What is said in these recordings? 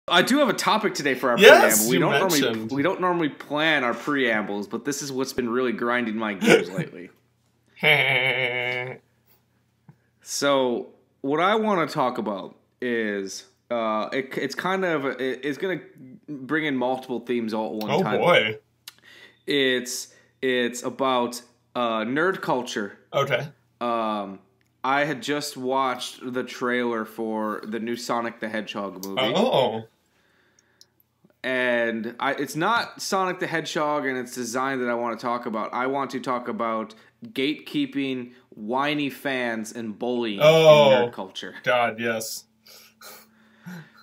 I do have a topic today for our Yes, preamble. We don't normally plan our preambles, but this is what's been really grinding my gears lately. So, what I want to talk about is it's going to bring in multiple themes all at one time. Oh boy. It's about nerd culture. Okay. I had just watched the trailer for the new Sonic the Hedgehog movie. Oh. And it's not Sonic the Hedgehog and its design that I want to talk about. I want to talk about gatekeeping, whiny fans, and bullying in nerd culture. God, yes.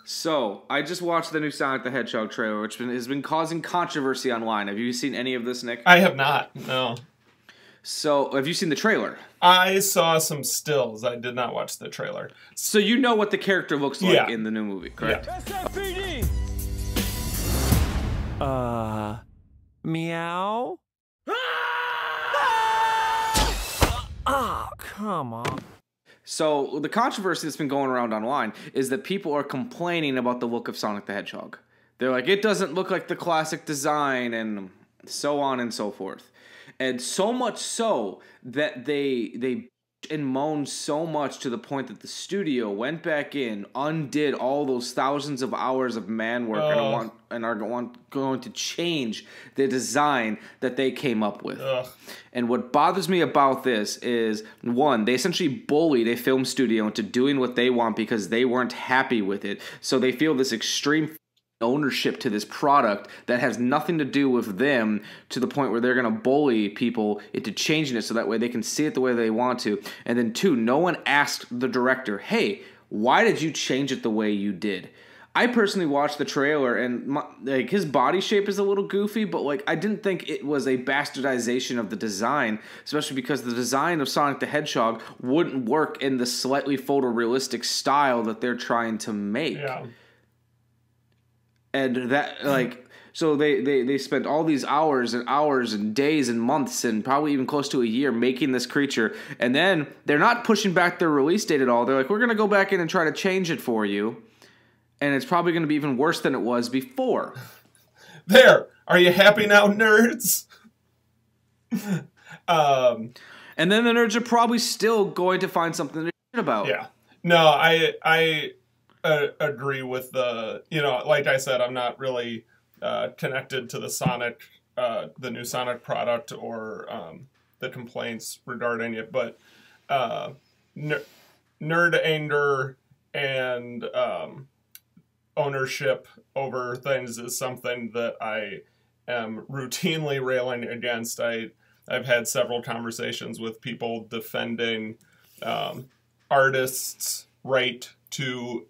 So, I just watched the new Sonic the Hedgehog trailer, which has been causing controversy online. Have you seen any of this, Nick? I have not, no. So, have you seen the trailer? I saw some stills. I did not watch the trailer. So, you know what the character looks like in the new movie, correct? Yeah. S3E09. Meow? Ah, come on. So, the controversy that's been going around online is that people are complaining about the look of Sonic the Hedgehog. They're like, it doesn't look like the classic design, and so on and so forth. And so much so that they and moaned so much to the point that the studio went back in, undid all those thousands of hours of man work, and are going to change the design that they came up with. And what bothers me about this is, one, they essentially bullied a film studio into doing what they want because they weren't happy with it. So they feel this extreme ownership to this product that has nothing to do with them, to the point where they're going to bully people into changing it so that way they can see it the way they want to. And then two, no one asked the director, hey, why did you change it the way you did? I personally watched the trailer, and his body shape is a little goofy, but I didn't think it was a bastardization of the design, especially because the design of Sonic the Hedgehog wouldn't work in the slightly photorealistic style that they're trying to make. Yeah. And that, so they spent all these hours and hours and days and months and probably even close to a year making this creature. And then they're not pushing back their release date at all. They're like, we're going to go back in and try to change it for you. And it's probably going to be even worse than it was before. There. Are you happy now, nerds? And then the nerds are probably still going to find something to shit about. Yeah. No, I agree with the, like I said, I'm not really connected to the Sonic, the new Sonic product, or the complaints regarding it, but nerd anger and ownership over things is something that I am routinely railing against. I've had several conversations with people defending artists' right to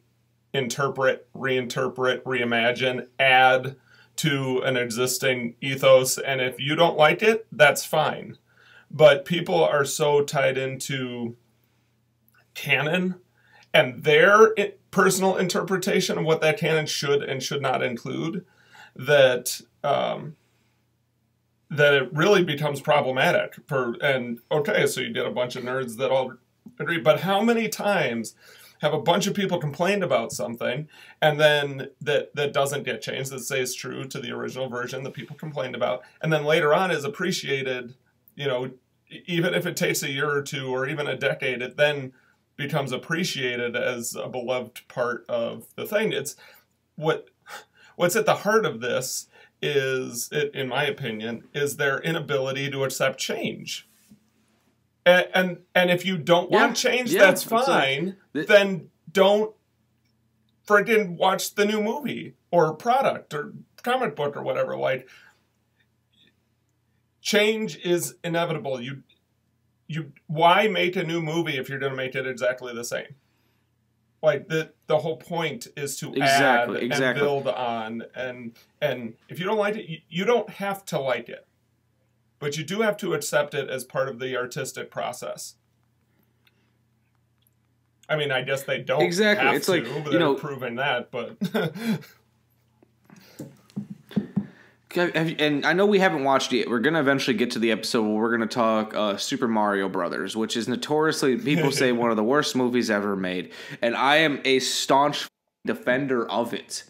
interpret, reinterpret, reimagine, add to an existing ethos, and if you don't like it, that's fine. But people are so tied into canon and their personal interpretation of what that canon should and should not include, that that it really becomes problematic. Okay, so you get a bunch of nerds that all agree, but how many times have a bunch of people complained about something, and then that doesn't get changed, that stays true to the original version that people complained about, and then later on is appreciated, even if it takes a year or two or even a decade, it then becomes appreciated as a beloved part of the thing. It's what's at the heart of this is, in my opinion, is their inability to accept change. And if you don't want change, that's fine. Then don't friggin' watch the new movie or product or comic book or whatever. Change is inevitable. Why make a new movie if you're going to make it exactly the same? The whole point is to add and build on. And if you don't like it, you don't have to like it. But you do have to accept it as part of the artistic process. I mean, I guess they don't have it's to. They're proving that, but... And I know we haven't watched it yet. We're going to eventually get to the episode where we're going to talk Super Mario Brothers, which is notoriously, people say, one of the worst movies ever made. And I am a staunch defender of it.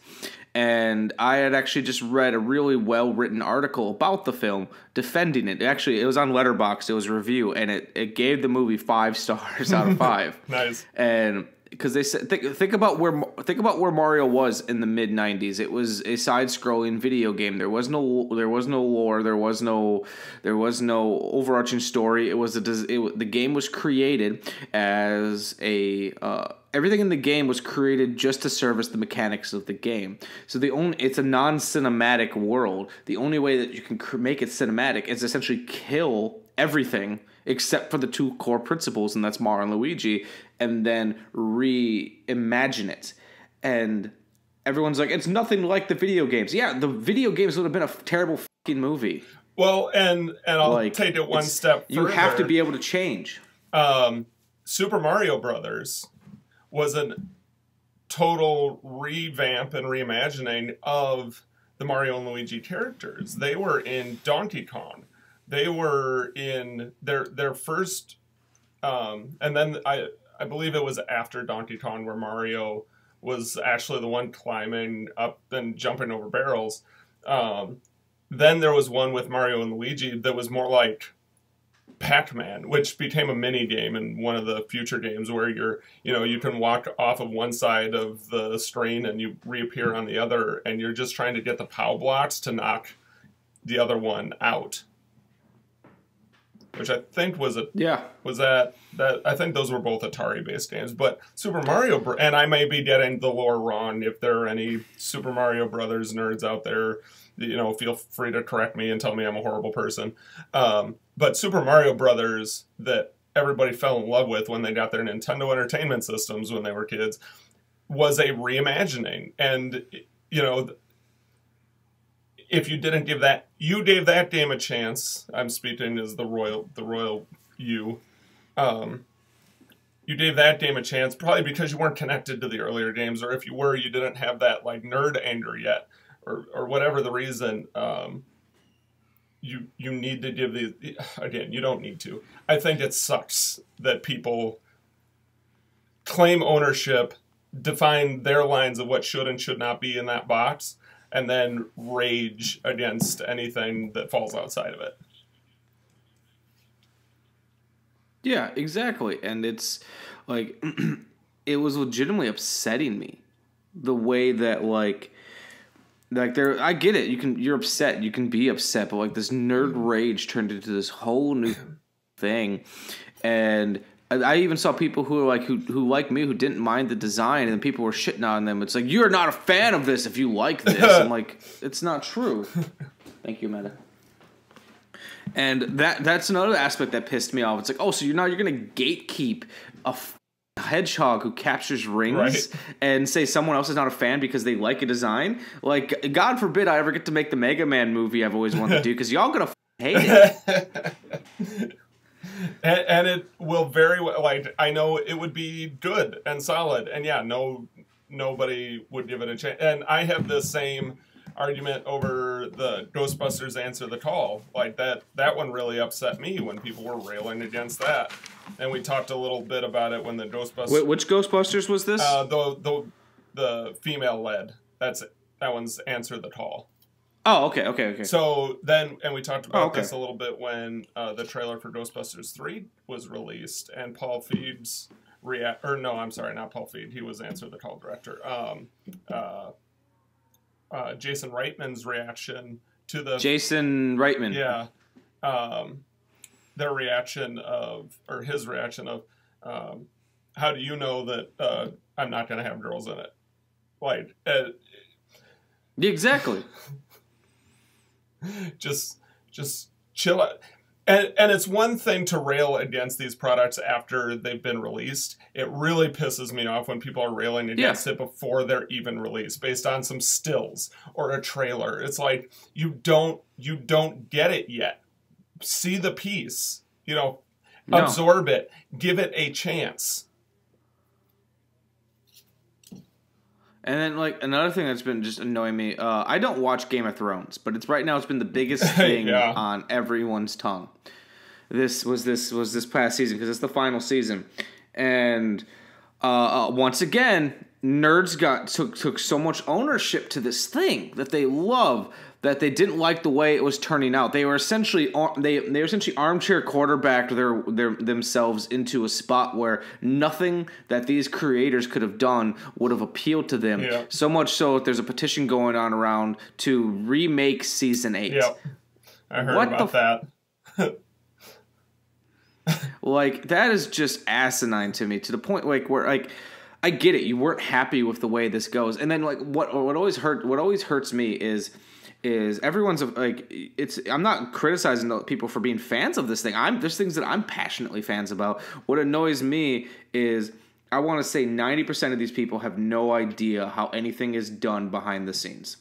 And I had actually just read a really well-written article about the film defending it. Actually, it was on Letterboxd. It was a review, and it gave the movie 5 stars out of 5. Nice. And because they said, think about where Mario was in the mid '90s. It was a side-scrolling video game. There was no lore. There was no overarching story. The game was created as a everything in the game was created just to service the mechanics of the game. So it's a non-cinematic world. The only way that you can make it cinematic is essentially kill everything except for the 2 core principles, and that's Mario and Luigi, and then reimagine it. And everyone's like, it's nothing like the video games. Yeah, the video games would have been a terrible fucking movie. Well, and I'll take it one step further. You have to be able to change. Super Mario Brothers was a total revamp and reimagining of the Mario and Luigi characters. They were in Donkey Kong. They were in their first, and then I believe it was after Donkey Kong where Mario was actually the one climbing up and jumping over barrels. Then there was one with Mario and Luigi that was more like Pac-Man, which became a mini game in one of the future games where you can walk off of one side of the screen and you reappear on the other, and you're just trying to get the POW blocks to knock the other one out. Which I think was that I think those were both Atari-based games. But Super Mario, and I may be getting the lore wrong. If there are any Super Mario Brothers nerds out there, feel free to correct me and tell me I'm a horrible person. But Super Mario Brothers, that everybody fell in love with when they got their Nintendo Entertainment Systems when they were kids, was a reimagining. And if you didn't give that game a chance, I'm speaking as the royal you. You gave that game a chance, probably because you weren't connected to the earlier games, or if you were, you didn't have that like nerd anger yet, or whatever the reason. You need to give these again. You don't need to. I think it sucks that people claim ownership, define their lines of what should and should not be in that box, and then rage against anything that falls outside of it. Yeah, exactly. And it's like, it was legitimately upsetting me. The way that like there, I get it. You're upset. You can be upset, but like this nerd rage turned into this whole new thing. And I even saw people who like me who didn't mind the design, and people were shitting on them. It's like, you're not a fan of this if you like this. I'm like, it's not true. Thank you, Meta. And that's another aspect that pissed me off. It's like, oh, so you're gonna gatekeep a hedgehog who captures rings and say someone else is not a fan because they like a design? Like, God forbid I ever get to make the Mega Man movie I've always wanted to do, because y'all gonna hate it. And it will very well, like, I know it would be good and solid, and yeah, nobody would give it a chance. And I have the same argument over the Ghostbusters Answer the Call. Like, that one really upset me when people were railing against that. And we talked a little bit about it when the Ghostbusters... Wait, which Ghostbusters was this? The female-led. That one's Answer the Call. Oh, okay. So then, and we talked about this a little bit when the trailer for Ghostbusters 3 was released, and Paul Feig's not Paul Feig, he was Answer the Call director. Jason Reitman's reaction to the... Jason Reitman. Yeah. His reaction of, how do you know that I'm not going to have girls in it? Like... exactly. Just chill out. And it's one thing to rail against these products after they've been released. It really pisses me off when people are railing against it before they're even released, based on some stills or a trailer. It's like, you don't get it yet. See the piece, absorb it, give it a chance. And then, like, another thing that's been just annoying me, I don't watch Game of Thrones, but it's been the biggest thing on everyone's tongue. This was this past season, because it's the final season. And once again, nerds took so much ownership to this thing that they love that they didn't like the way it was turning out. They were essentially armchair quarterbacked themselves into a spot where nothing that these creators could have done would have appealed to them. Yeah. So much so that there's a petition going on around to remake season 8. Yep. I heard about that. Like, that is just asinine to me, to the point like where like I get it, you weren't happy with the way this goes, and then like what always hurts me is everyone's like, I'm not criticizing people for being fans of this thing. There's things that I'm passionately fans about. What annoys me is I want to say 90% of these people have no idea how anything is done behind the scenes,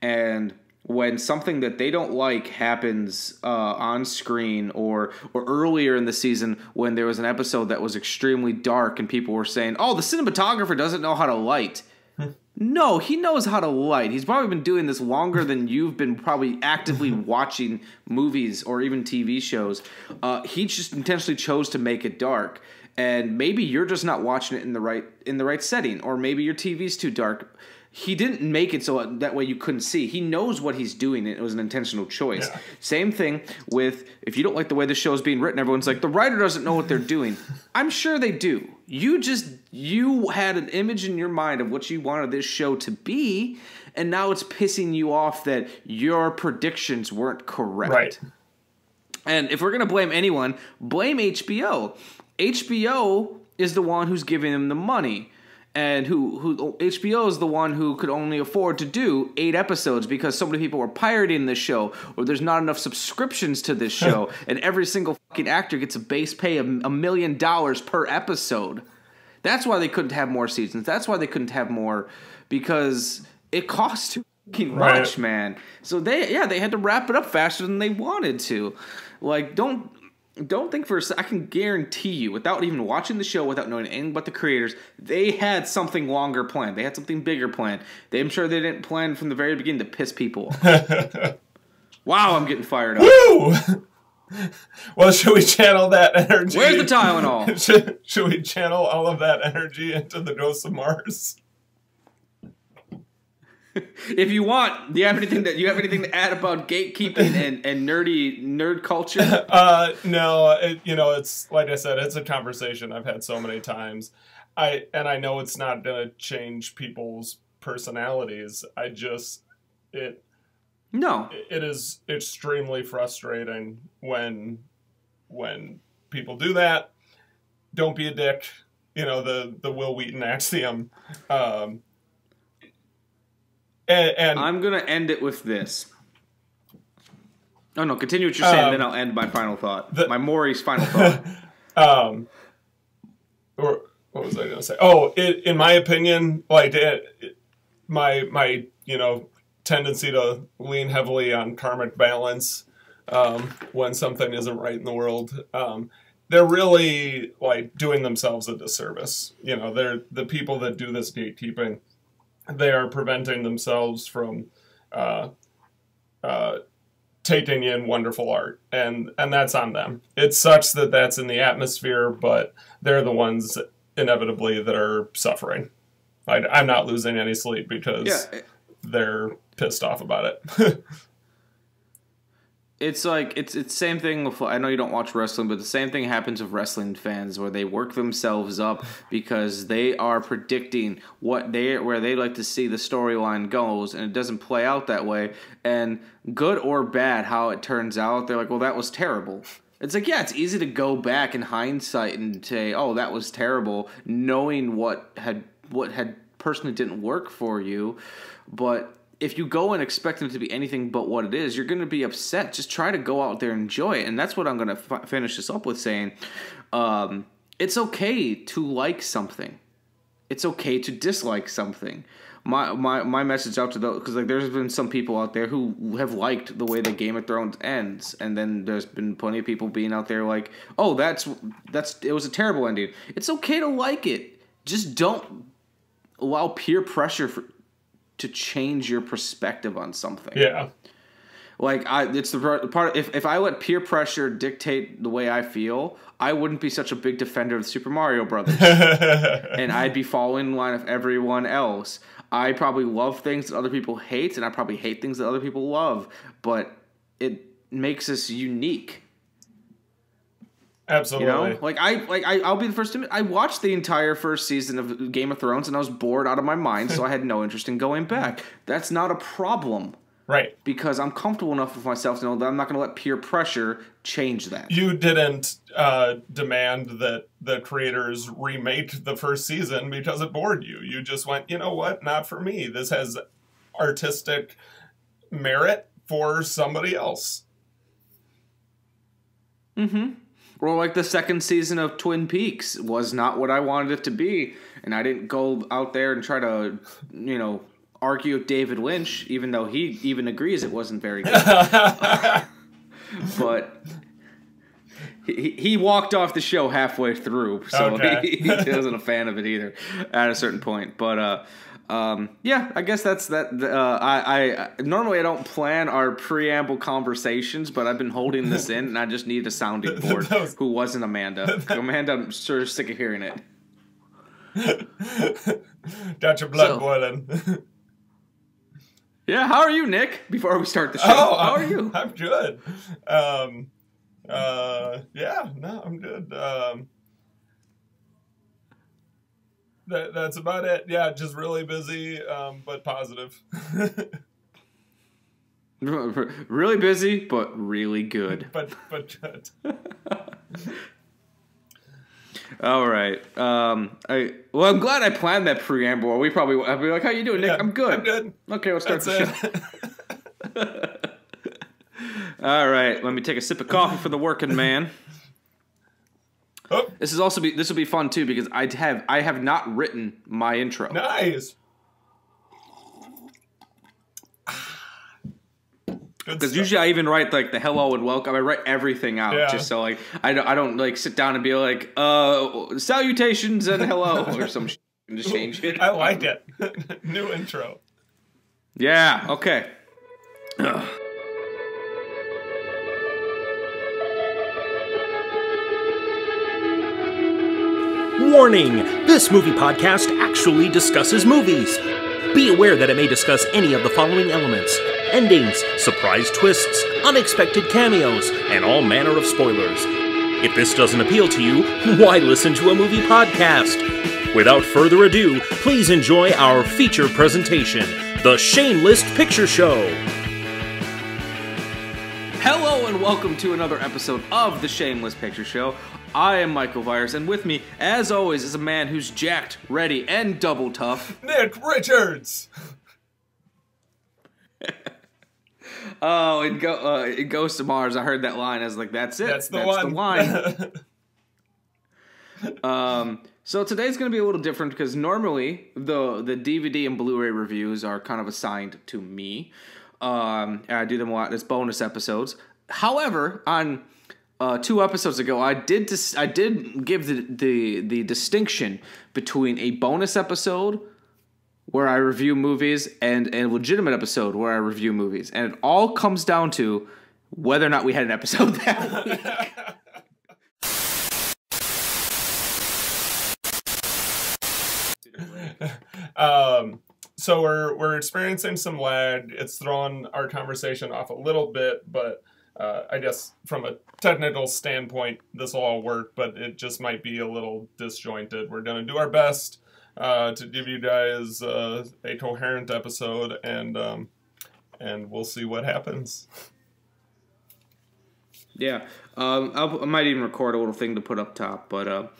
and when something that they don't like happens on screen, or earlier in the season when there was an episode that was extremely dark and people were saying, oh, the cinematographer doesn't know how to light. No, he knows how to light. He's probably been doing this longer than you've been probably actively watching movies or even TV shows. He just intentionally chose to make it dark. And maybe you're just not watching it in the right setting, or maybe your TV's too dark. He didn't make it so that way you couldn't see. He knows what he's doing, and it was an intentional choice. Yeah. Same thing with, if you don't like the way the show's being written, everyone's like, the writer doesn't know what they're doing. I'm sure they do. You had an image in your mind of what you wanted this show to be, and now it's pissing you off that your predictions weren't correct. Right. And if we're going to blame anyone, blame HBO. HBO is the one who's giving them the money. And who HBO is the one who could only afford to do 8 episodes because so many people were pirating this show, or there's not enough subscriptions to this show, and every single fucking actor gets a base pay of $1 million per episode. That's why they couldn't have more seasons. That's why they couldn't have more, because it costs too fucking much, man. So they had to wrap it up faster than they wanted to. Like, don't think for a second. I can guarantee you, without even watching the show, without knowing anything about the creators, they had something longer planned. They had something bigger planned. I'm sure they didn't plan from the very beginning to piss people off. Wow, I'm getting fired up. Woo! Well, should we channel that energy? Where's the Tylenol? Should we channel all of that energy into the Ghosts of Mars? If you want, do you have anything to add about gatekeeping and nerd culture? No, it's like I said, it's a conversation I've had so many times. I know it's not gonna change people's personalities. It is extremely frustrating when people do that. Don't be a dick. The Will Wheaton axiom. And I'm going to end it with this. Oh, no, continue what you're saying, then I'll end my final thought. My Maury's final thought. Or what was I going to say? Oh, in my opinion, like my tendency to lean heavily on karmic balance when something isn't right in the world, they're really like doing themselves a disservice. They're the people that do this gatekeeping. They are preventing themselves from taking in wonderful art, and that's on them. It sucks that that's in the atmosphere, but they're the ones inevitably that are suffering. I'm not losing any sleep because they're pissed off about it. It's like it's the same thing with, I know you don't watch wrestling, but the same thing happens with wrestling fans where they work themselves up because they are predicting where they like to see the storyline goes, and it doesn't play out that way. And good or bad, how it turns out, they're like, well, that was terrible. It's like, yeah, it's easy to go back in hindsight and say, oh, that was terrible, knowing what had personally didn't work for you, but if you go and expect it to be anything but what it is, you're going to be upset. Just try to go out there and enjoy it. And that's what I'm going to finish this up with saying. It's okay to like something. It's okay to dislike something. My message out to those, because like there's been some people out there who have liked the way the Game of Thrones ends, and then there's been plenty of people being out there like, oh, it was a terrible ending. It's okay to like it. Just don't allow peer pressure to change your perspective on something. Yeah. Like it's the part. If I let peer pressure dictate the way I feel, I wouldn't be such a big defender of Super Mario Brothers, and I'd be following the line of everyone else. I probably love things that other people hate, and I probably hate things that other people love. But it makes us unique. Absolutely. You know? I'll be the first to admit, I watched the entire first season of Game of Thrones, and I was bored out of my mind, so I had no interest in going back. That's not a problem. Right. Because I'm comfortable enough with myself to know that I'm not going to let peer pressure change that. You didn't demand that the creators remake the first season because it bored you. You just went, you know what? Not for me. This has artistic merit for somebody else. Mm-hmm. Or like the second season of Twin Peaks was not what I wanted it to be. And I didn't go out there and try to, argue with David Lynch, even though he even agrees it wasn't very good. But he walked off the show halfway through, so okay. he wasn't a fan of it either at a certain point. But I guess that's that. I normally I don't plan our preamble conversations, but I've been holding this in, and I just needed a sounding board. Who wasn't Amanda? Amanda, I'm sort of sick of hearing it. Got your blood boiling. Yeah, how are you, Nick? Before we start the show, how are you? I'm good. I'm good. That's about it. Yeah, just really busy, but positive. Really busy, but really good. But good. All right. I'm glad I planned that preamble. I'd be like, "How you doing, Nick?" Yeah, I'm good. I'm good. Okay, let's start the show. All right. Let me take a sip of coffee for the working man. Oh. This will be fun too because I have not written my intro. Nice. Because usually I even write like the hello and welcome. I write everything out just so like I don't like sit down and be like salutations and hello or some shit and just change it. I like it. New intro. Yeah. Okay. Ugh. Warning! This movie podcast actually discusses movies. Be aware that it may discuss any of the following elements: endings, surprise twists, unexpected cameos, and all manner of spoilers. If this doesn't appeal to you, why listen to a movie podcast? Without further ado, please enjoy our feature presentation, The Shameless Picture Show. Hello and welcome to another episode of The Shameless Picture Show. I am Michael Viers, and with me, as always, is a man who's jacked, ready, and double tough. Nick Richards! Oh, it goes to Mars. I heard that line. I was like, that's it. That's the line. So today's going to be a little different because normally the DVD and Blu-ray reviews are kind of assigned to me. And I do them a lot as bonus episodes. However, on 2 episodes ago, I did give the distinction between a bonus episode where I review movies and a legitimate episode where I review movies, and it all comes down to whether or not we had an episode that week. So we're experiencing some lag. It's thrown our conversation off a little bit, but I guess from a technical standpoint, this will all work, but it just might be a little disjointed. We're going to do our best to give you guys a coherent episode, and we'll see what happens. Yeah, I might even record a little thing to put up top, but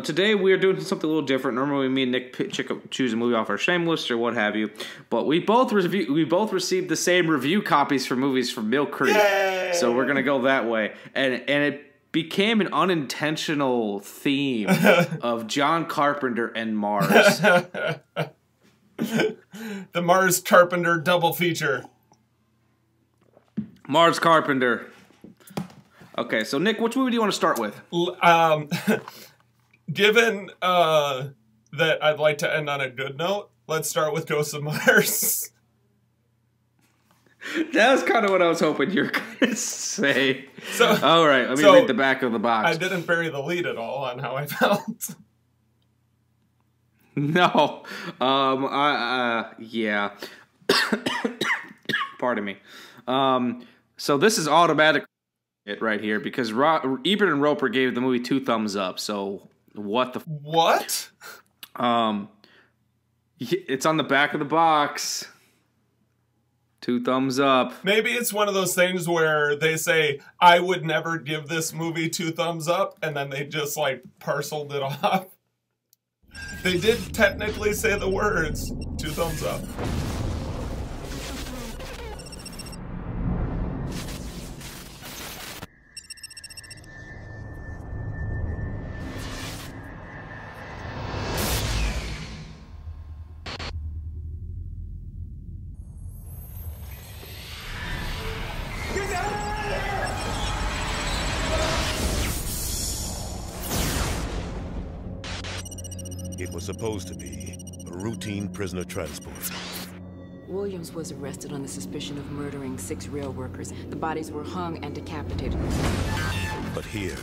today we are doing something a little different. Normally, me and Nick choose a movie off our shame list or what have you, but we both received the same review copies for movies from Mill Creek, Yay! So we're gonna go that way, and it became an unintentional theme of John Carpenter and Mars. The Mars Carpenter double feature. Mars Carpenter. Okay, so Nick, which movie do you want to start with? Given that I'd like to end on a good note, let's start with Ghosts of Mars. That was kind of what I was hoping you were going to say. So, all right, let me read the back of the box. I didn't bury the lead at all on how I felt. No. Yeah. Pardon me. So this is automatic right here because Ebert and Roper gave the movie 2 thumbs up. So what the... What? It's on the back of the box. 2 thumbs up. Maybe it's one of those things where they say, I would never give this movie 2 thumbs up, and then they just, like, parceled it off. They did technically say the words, 2 thumbs up. It was supposed to be a routine prisoner transport. Williams was arrested on the suspicion of murdering 6 rail workers. The bodies were hung and decapitated. But here,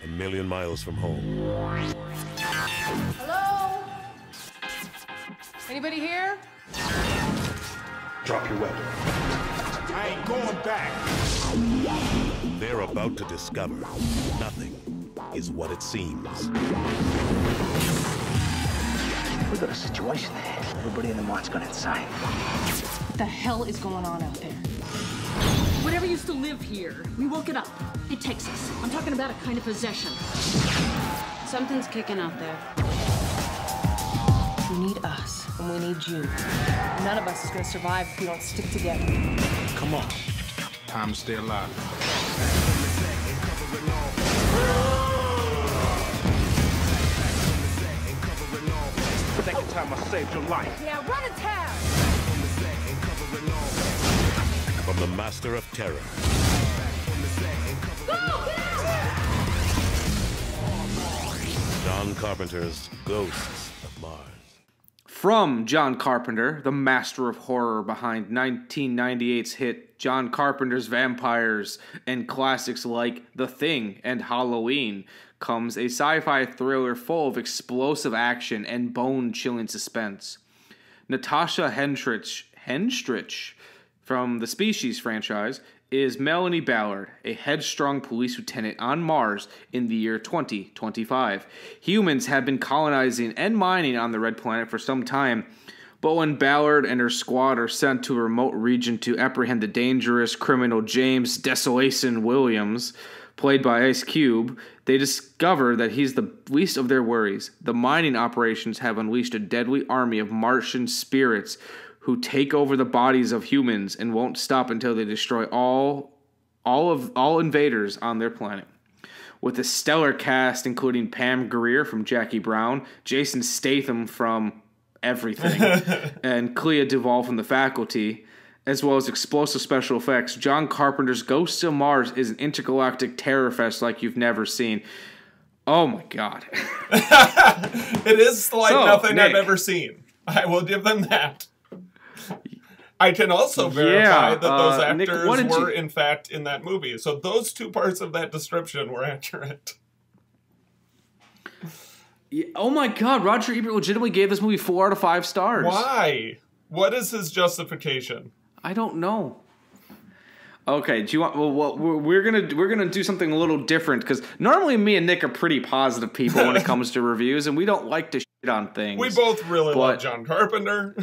a million miles from home, Hello? Anybody here? Drop your weapon. I ain't going back. they're about to discover nothing is what it seems. We got a situation there. Everybody in the mart's gone inside. What the hell is going on out there? Whatever used to live here, we woke it up. It takes us. I'm talking about a kind of possession. Something's kicking out there. We need us, and we need you. None of us is gonna survive if we don't stick together. Come on. Time to stay alive. Second time I saved your life. Yeah, run a town! From the master of terror. Go! Get out! John Carpenter's Ghosts of Mars. From John Carpenter, the master of horror behind 1998's hit John Carpenter's Vampires and classics like The Thing and Halloween, comes a sci-fi thriller full of explosive action and bone-chilling suspense. Natasha Henstridge from the Species franchise is Melanie Ballard, a headstrong police lieutenant on Mars in the year 2025. Humans have been colonizing and mining on the Red Planet for some time, but when Ballard and her squad are sent to a remote region to apprehend the dangerous criminal James Desolation Williams, played by Ice Cube, they discover that he's the least of their worries. The mining operations have unleashed a deadly army of Martian spirits who take over the bodies of humans and won't stop until they destroy all invaders on their planet. With a stellar cast including Pam Grier from Jackie Brown, Jason Statham from Everything, and Clea Duvall from The Faculty, as well as explosive special effects, John Carpenter's Ghosts of Mars is an intergalactic terror fest like you've never seen. Oh my god. It is like nothing Nick, I've ever seen. I will give them that. I can also verify that those actors Nick, were in fact in that movie. So those 2 parts of that description were accurate. Yeah, oh my god, Roger Ebert legitimately gave this movie 4 out of 5 stars. Why? What is his justification? I don't know. Okay, do you want? Well, we're gonna do something a little different because normally me and Nick are pretty positive people when it comes to reviews, and we don't like to shit on things. We both really love John Carpenter.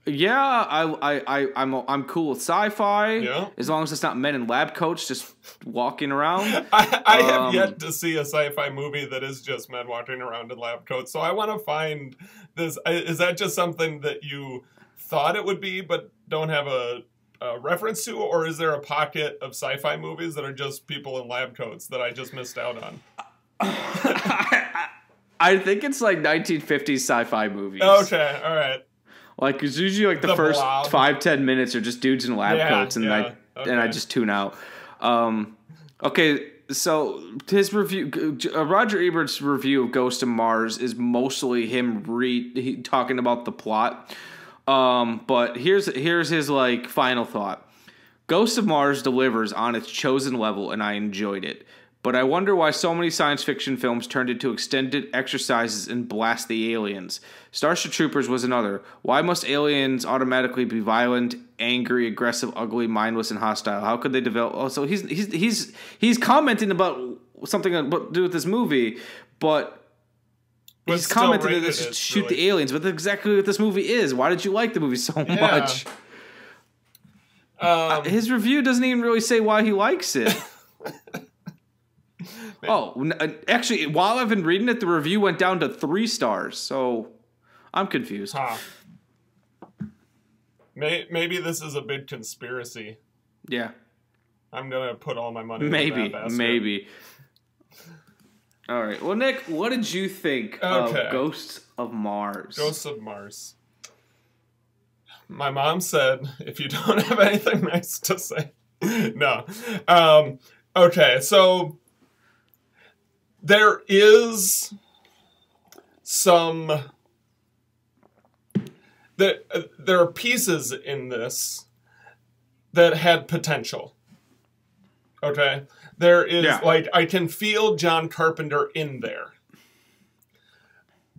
Yeah, I'm cool with sci-fi. Yeah. As long as it's not men in lab coats just walking around. I have yet to see a sci-fi movie that is just men walking around in lab coats. So I want to find this. Is that just something that you thought it would be, but don't have a reference to, or is there a pocket of sci-fi movies that are just people in lab coats that I just missed out on? I think it's like 1950s sci-fi movies. Okay, all right. Like, it's usually like the first Blob. 5-10 minutes are just dudes in lab coats, and I just tune out. Okay, so his review, Roger Ebert's review of Ghost of Mars is mostly him talking about the plot. But here's his like final thought. Ghosts of Mars delivers on its chosen level, and I enjoyed it. But I wonder why so many science fiction films turned into extended exercises and blast the aliens. Starship Troopers was another. Why must aliens automatically be violent, angry, aggressive, ugly, mindless, and hostile? How could they develop? Oh, so he's commenting about something to do with this movie, but he's commenting that this should shoot the aliens. But that's exactly what this movie is. Why did you like the movie so much? His review doesn't even really say why he likes it. Actually, while I've been reading it, the review went down to 3 stars, so I'm confused. Maybe this is a big conspiracy. Yeah. I'm going to put all my money in that basket. Maybe. All right. Well, Nick, what did you think of Ghosts of Mars? Ghosts of Mars. My mom said, if you don't have anything nice to say. No. Okay, so there is some... There are pieces in this that had potential. Okay? There is, like, I can feel John Carpenter in there.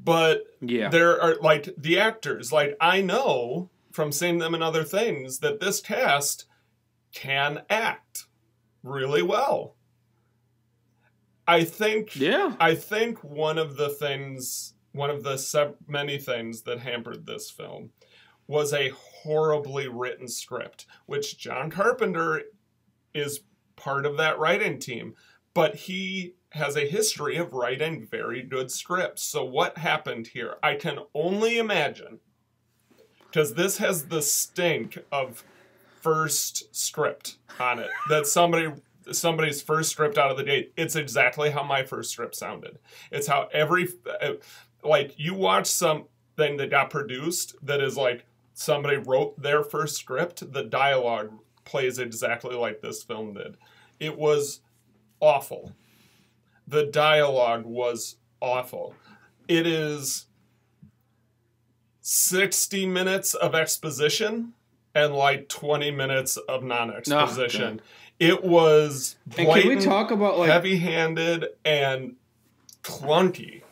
But there are, like, the actors. Like, I know from seeing them in other things that this cast can act really well. I think one of the many things that hampered this film was a horribly written script, which John Carpenter is part of that writing team, but he has a history of writing very good scripts. So what happened here? I can only imagine, because this has the stink of first script on it, that somebody's first script out of the gate. It's exactly how my first script sounded. It's how like, you watch something that got produced that is like somebody wrote their first script, the dialogue plays exactly like this film did. It was awful. The dialogue was awful. It is 60 minutes of exposition and like 20 minutes of non-exposition. It was blatant, and can we talk about, like, heavy-handed and clunky.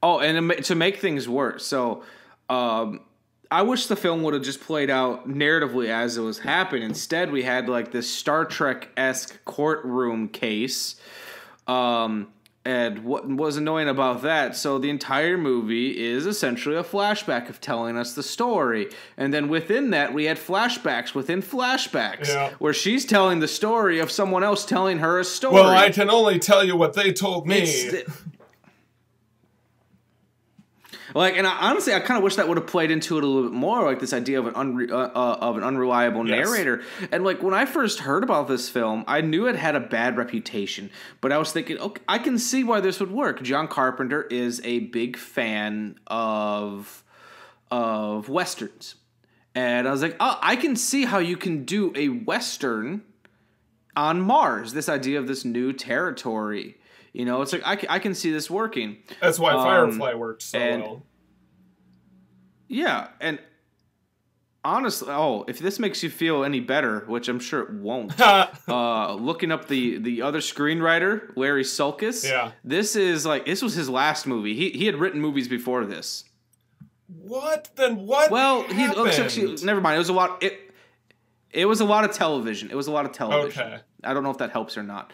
Oh, and to make things worse, so I wish the film would have just played out narratively as it was happening. Instead, we had like this Star Trek-esque courtroom case. And what was annoying about that, so the entire movie is essentially a flashback of telling us the story. And then within that, we had flashbacks within flashbacks, where she's telling the story of someone else telling her a story. Well, I can only tell you what they told me. And honestly, I kind of wish that would have played into it a little bit more, like this idea of an unreliable narrator. And like, when I first heard about this film, I knew it had a bad reputation, but I was thinking, okay, I can see why this would work. John Carpenter is a big fan of westerns, and I was like, oh, I can see how you can do a western on Mars. This idea of this new territory. You know, it's like, I can see this working. That's why Firefly worked so well. Yeah, and honestly, if this makes you feel any better, which I'm sure it won't, looking up the other screenwriter, Larry Sulkus, this was his last movie. He had written movies before this. What? Then what happened? Never mind. It was a lot. It was a lot of television. Okay. I don't know if that helps or not.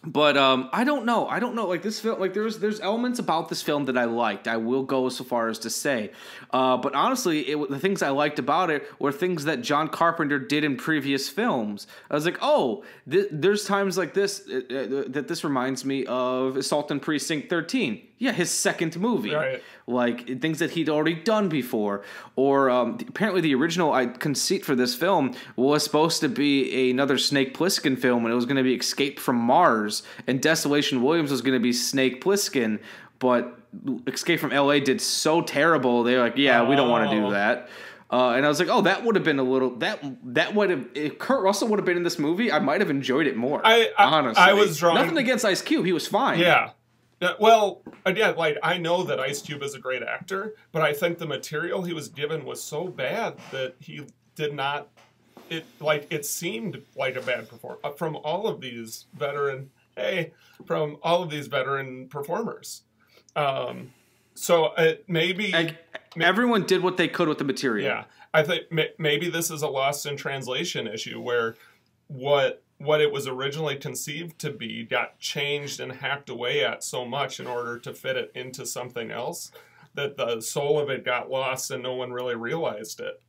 But I don't know. Like, this film, like, there's elements about this film that I liked. I will go so far as to say. But honestly, the things I liked about it were things that John Carpenter did in previous films. I was like, oh, there's times like this that this reminds me of Assault on Precinct 13. Yeah, his second movie. Right. Like, things that he'd already done before. Or apparently the original conceit for this film was supposed to be another Snake Plissken film, and it was going to be Escape from Mars, and Desolation Williams was going to be Snake Plissken, but Escape from LA did so terrible, they were like, yeah, we don't want to do that. And I was like, oh, that would have been a little... That would have... If Kurt Russell would have been in this movie, I might have enjoyed it more, honestly. I was drawn... Nothing against Ice Cube. He was fine. Yeah. Well, again, like, I know that Ice Cube is a great actor, but I think the material he was given was so bad that he did not. It seemed like a bad performance from all of these veteran performers. So maybe everyone did what they could with the material. Yeah, I think maybe this is a lost in translation issue where what it was originally conceived to be got changed and hacked away at so much in order to fit it into something else that the soul of it got lost and no one really realized it.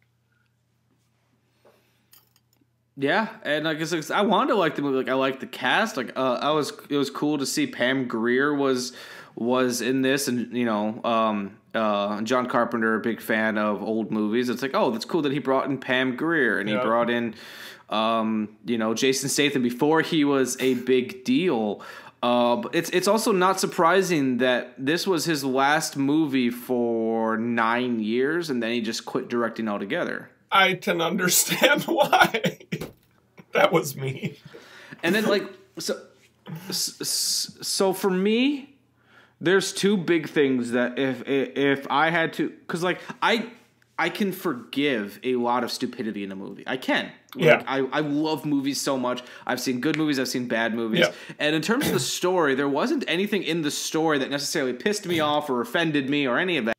Yeah, and I guess I wanted to like the movie. Like, I liked the cast. Like, it was cool to see Pam Grier was in this, and John Carpenter, a big fan of old movies. It's like, oh, that's cool that he brought in Pam Grier, and he brought in Jason Statham before he was a big deal. But it's also not surprising that this was his last movie for 9 years, and then he just quit directing altogether. I can understand why. That was me. And then, like, so for me, there's two big things that if I had to, because like I can forgive a lot of stupidity in a movie. I can. Like, I love movies so much. I've seen good movies. I've seen bad movies. Yeah. And in terms of the story, there wasn't anything in the story that necessarily pissed me off or offended me or any of that.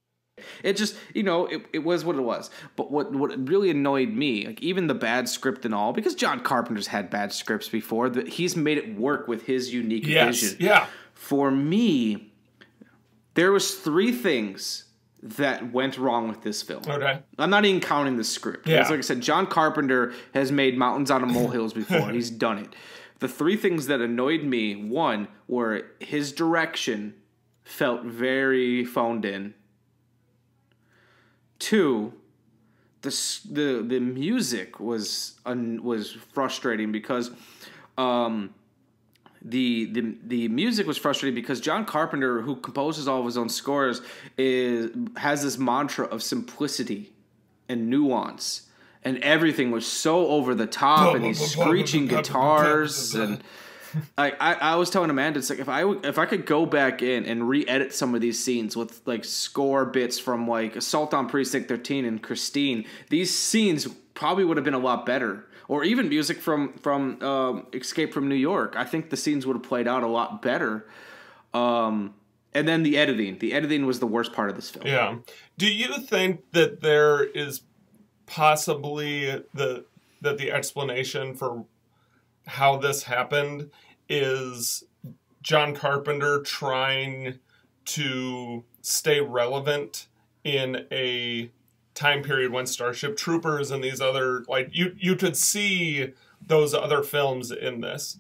It just, it was what it was. But what really annoyed me, like even the bad script and all, because John Carpenter's had bad scripts before, that he's made it work with his unique vision. Yeah. For me, there was 3 things that went wrong with this film. Okay. I'm not even counting the script. Yeah. Like I said, John Carpenter has made mountains out of molehills before. He's done it. The 3 things that annoyed me, 1, were his direction felt very phoned in. 2, the music was frustrating because the music was frustrating because John Carpenter, who composes all of his own scores, has this mantra of simplicity and nuance, and everything was so over the top, and these screeching guitars and. I was telling Amanda, it's like if I could go back in and re-edit some of these scenes with like score bits from like Assault on Precinct 13 and Christine, these scenes probably would have been a lot better. Or even music from Escape from New York. I think the scenes would have played out a lot better. And then the editing. The editing was the worst part of this film. Yeah. Do you think that there is possibly that the explanation for how this happened is John Carpenter trying to stay relevant in a time period when Starship Troopers and these other, like, you could see those other films in this,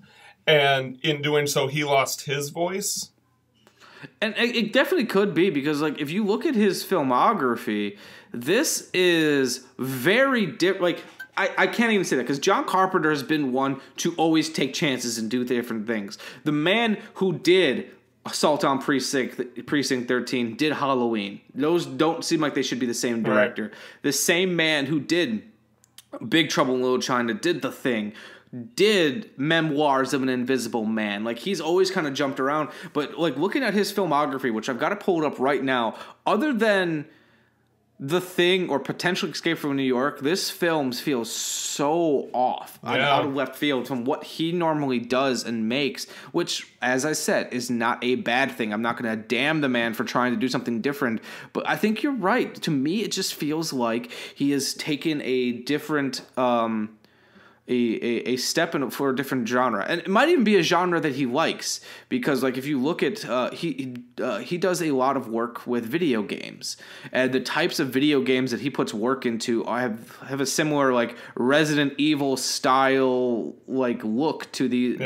and in doing so he lost his voice? And it definitely could be, because like if you look at his filmography, this is very different. Like, I can't even say that, because John Carpenter has been one to always take chances and do different things. The man who did Assault on Precinct 13 did Halloween. Those don't seem like they should be the same director. Right. The same man who did Big Trouble in Little China did The Thing, did Memoirs of an Invisible Man. Like, he's always kind of jumped around. But like looking at his filmography, which I've got to pull it up right now, other than The Thing or potentially Escape from New York, this film feels so off, out of left field from what he normally does and makes, which, as I said, is not a bad thing. I'm not going to damn the man for trying to do something different, but I think you're right. To me, it just feels like he has taken a different a step in for a different genre, and it might even be a genre that he likes, because like if you look at he does a lot of work with video games, and the types of video games that he puts work into have a similar like Resident Evil style like look to the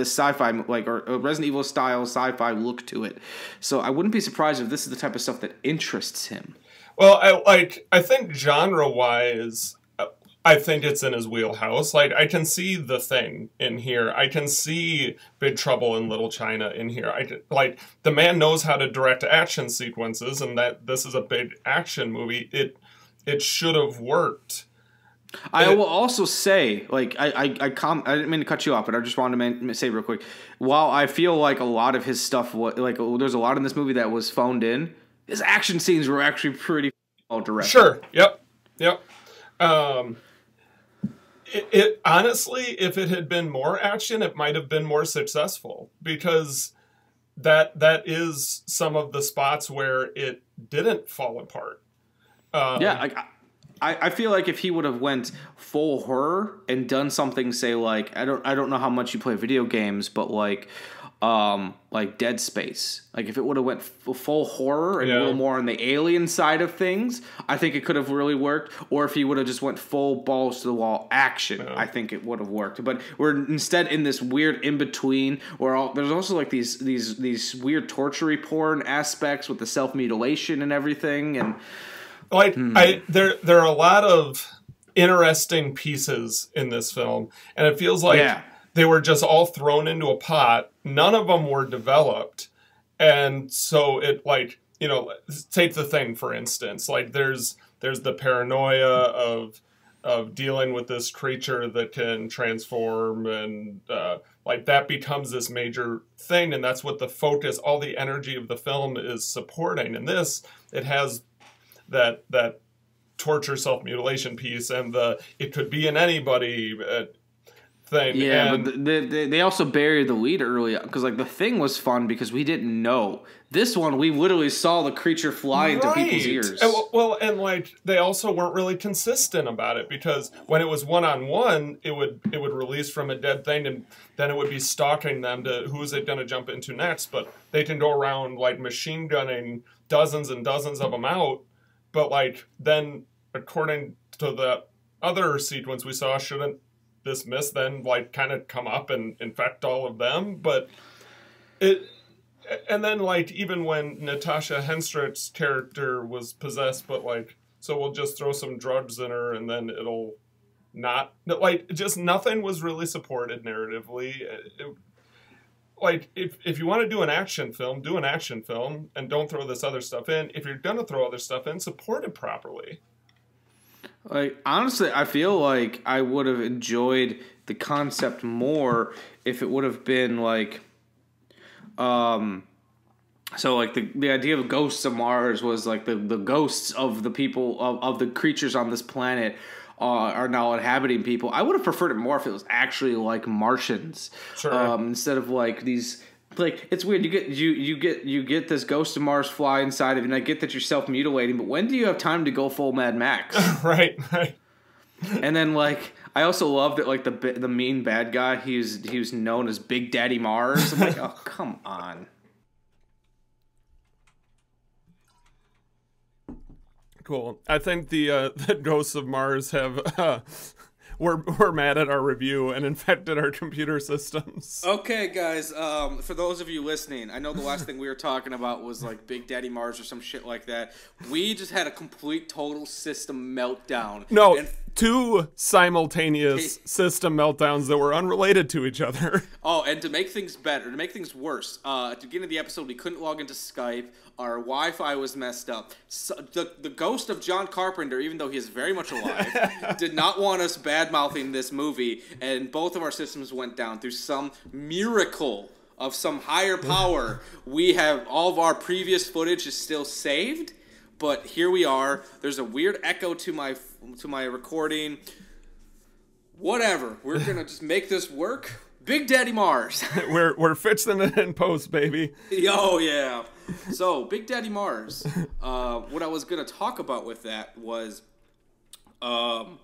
sci-fi, like, or a Resident Evil style sci-fi look to it. So I wouldn't be surprised if this is the type of stuff that interests him. Well, I think genre wise, I think it's in his wheelhouse. Like, I can see The Thing in here. I can see Big Trouble in Little China in here. Like, the man knows how to direct action sequences, and that this is a big action movie. It should have worked. I will also say, like, I didn't mean to cut you off, but I just wanted to say real quick. While I feel like a lot of his stuff, there's a lot in this movie that was phoned in, his action scenes were actually pretty well directed. Sure. Yep. It honestly, if it had been more action, it might have been more successful, because that is some of the spots where it didn't fall apart. I feel like if he would have went full horror and done something, say, like, I don't know how much you play video games, but like Dead Space, like if it would have went full horror and a little more on the alien side of things, I think it could have really worked. Or if he would have just went full balls to the wall action, I think it would have worked. But we're instead in this weird in between where there's also like these weird torture porn aspects with the self mutilation and everything, and like there are a lot of interesting pieces in this film, and it feels like they were just all thrown into a pot. None of them were developed, and so it, like, you know, take The Thing for instance. Like there's the paranoia of dealing with this creature that can transform, and like that becomes this major thing, and that's what the focus, all the energy of the film is supporting. And this, it has that torture self-mutilation piece and it could be in anybody thing. Yeah, but they also buried the lead early, because like The Thing was fun because we didn't know. This one, we literally saw the creature fly into people's ears. And like they also weren't really consistent about it, because when it was one-on-one, it would release from a dead thing, and then it would be stalking them to who's it going to jump into next. But they can go around like machine gunning dozens and dozens of them out. But like then, according to the other sequence we saw, shouldn't this mist then like kind of come up and infect all of them? But and then like even when Natasha Henstridge's character was possessed, but like, so we'll just throw some drugs in her and then it'll not, like, just nothing was really supported narratively. Like, if you want to do an action film, and don't throw this other stuff in. If you're going to throw other stuff in, support it properly. Like, honestly, I feel like I would have enjoyed the concept more if it would have been like, so like the idea of ghosts of Mars was like the ghosts of the people, of the creatures on this planet are now inhabiting people. I would have preferred it more if it was actually like Martians, instead of like these. Like, it's weird. You get this ghost of Mars fly inside of you, and I get that you're self mutilating, but when do you have time to go full Mad Max? Right. And then like I also love that like the mean bad guy, he was known as Big Daddy Mars. I'm like, oh, come on. Cool. I think the ghosts of Mars have we're mad at our review and infected our computer systems. Okay, guys. For those of you listening, I know the last thing we were talking about was like Big Daddy Mars or some shit like that. We just had a complete total system meltdown. No, two simultaneous system meltdowns that were unrelated to each other. Oh, and to make things better, to make things worse, at the beginning of the episode, we couldn't log into Skype. Our Wi-Fi was messed up. So the ghost of John Carpenter, even though he is very much alive, did not want us bad-mouthing this movie, and both of our systems went down through some miracle of some higher power. We have all of our previous footage is still saved, but here we are. There's a weird echo to my recording. Whatever. We're gonna just make this work. Big Daddy Mars. we're fixing it in post, baby. Oh yeah. So Big Daddy Mars. What I was gonna talk about with that was, so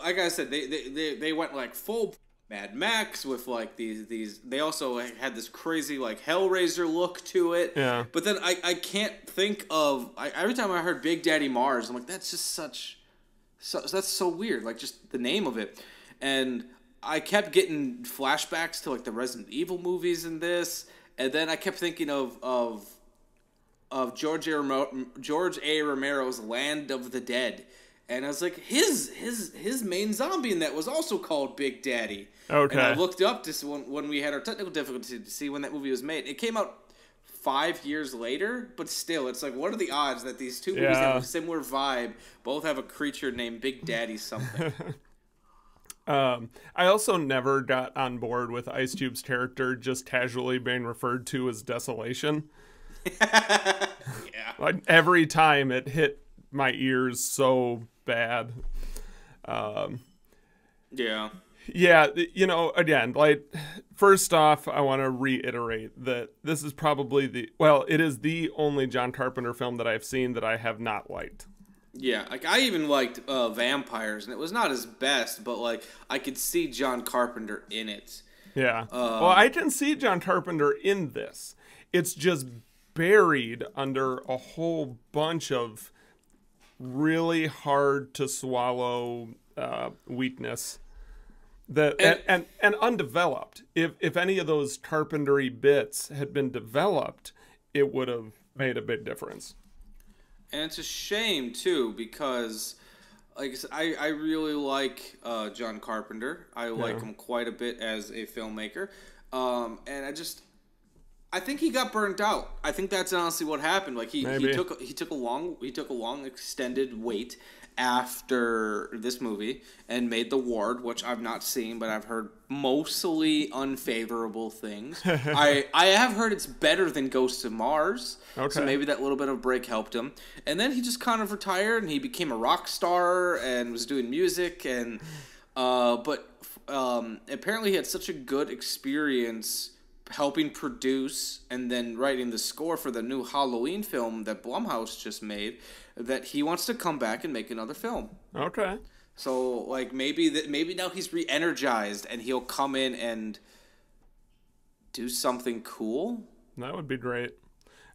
like I said, they went like full Mad Max with like these. They also had this crazy like Hellraiser look to it. Yeah. But then I can't think of. Every time I heard Big Daddy Mars, I'm like, that's just that's so weird. Like just the name of it, and I kept getting flashbacks to like the Resident Evil movies in this, and then I kept thinking of George A. Romero's Land of the Dead, and I was like, his main zombie in that was also called Big Daddy. Okay. And I looked up to when we had our technical difficulty to see when that movie was made. It came out 5 years later, but still, it's like, what are the odds that these two movies have a similar vibe, both have a creature named Big Daddy something? I also never got on board with Ice Cube's character just casually being referred to as Desolation. Yeah. Like, every time it hit my ears so bad. Yeah. Yeah, you know, again, like, first off, I want to reiterate that this is probably it is the only John Carpenter film that I've seen that I have not liked. Yeah, like, I even liked Vampires, and it was not his best, but, like, I could see John Carpenter in it. Yeah. Well, I can see John Carpenter in this. It's just buried under a whole bunch of really hard to swallow weakness and undeveloped. If any of those Carpenter-y bits had been developed, it would have made a big difference. And it's a shame, too, because, like, I really like John Carpenter. I like him quite a bit as a filmmaker. And I think he got burnt out. I think that's honestly what happened. Like, he took a long extended wait after this movie and made The Ward, which I've not seen, but I've heard mostly unfavorable things. I have heard it's better than Ghosts of Mars, so maybe that little bit of break helped him. And then he just kind of retired, and he became a rock star and was doing music. And but apparently he had such a good experience helping produce and then writing the score for the new Halloween film that Blumhouse just made, that he wants to come back and make another film. Okay. So, like, maybe now he's re-energized and he'll come in and do something cool. That would be great.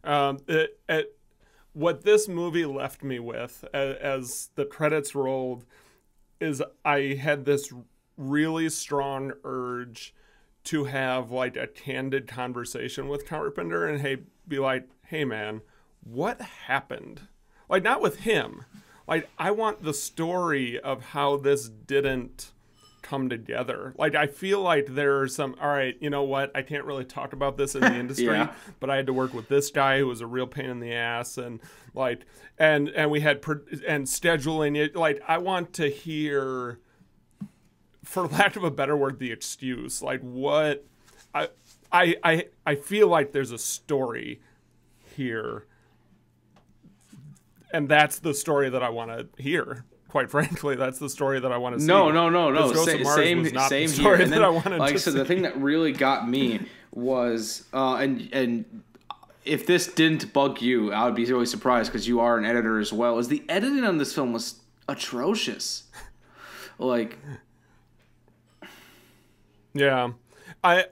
What this movie left me with as the credits rolled is I had this really strong urge to have, like, a candid conversation with Carpenter and be like, hey man, what happened? Like, not with him. Like, I want the story of how this didn't come together. Like, I feel like there are some, all right, you know what? I can't really talk about this in the industry, but I had to work with this guy who was a real pain in the ass, and like, and we had and scheduling it. Like, I want to hear, for lack of a better word, the excuse. Like, what I feel like there's a story here, and that's the story that I want to hear. Quite frankly, that's the story that I want to see. No. Same here. And then, like, so the thing that really got me was, and if this didn't bug you, I would be really surprised because you are an editor as well, is the editing on this film was atrocious. Like, yeah, I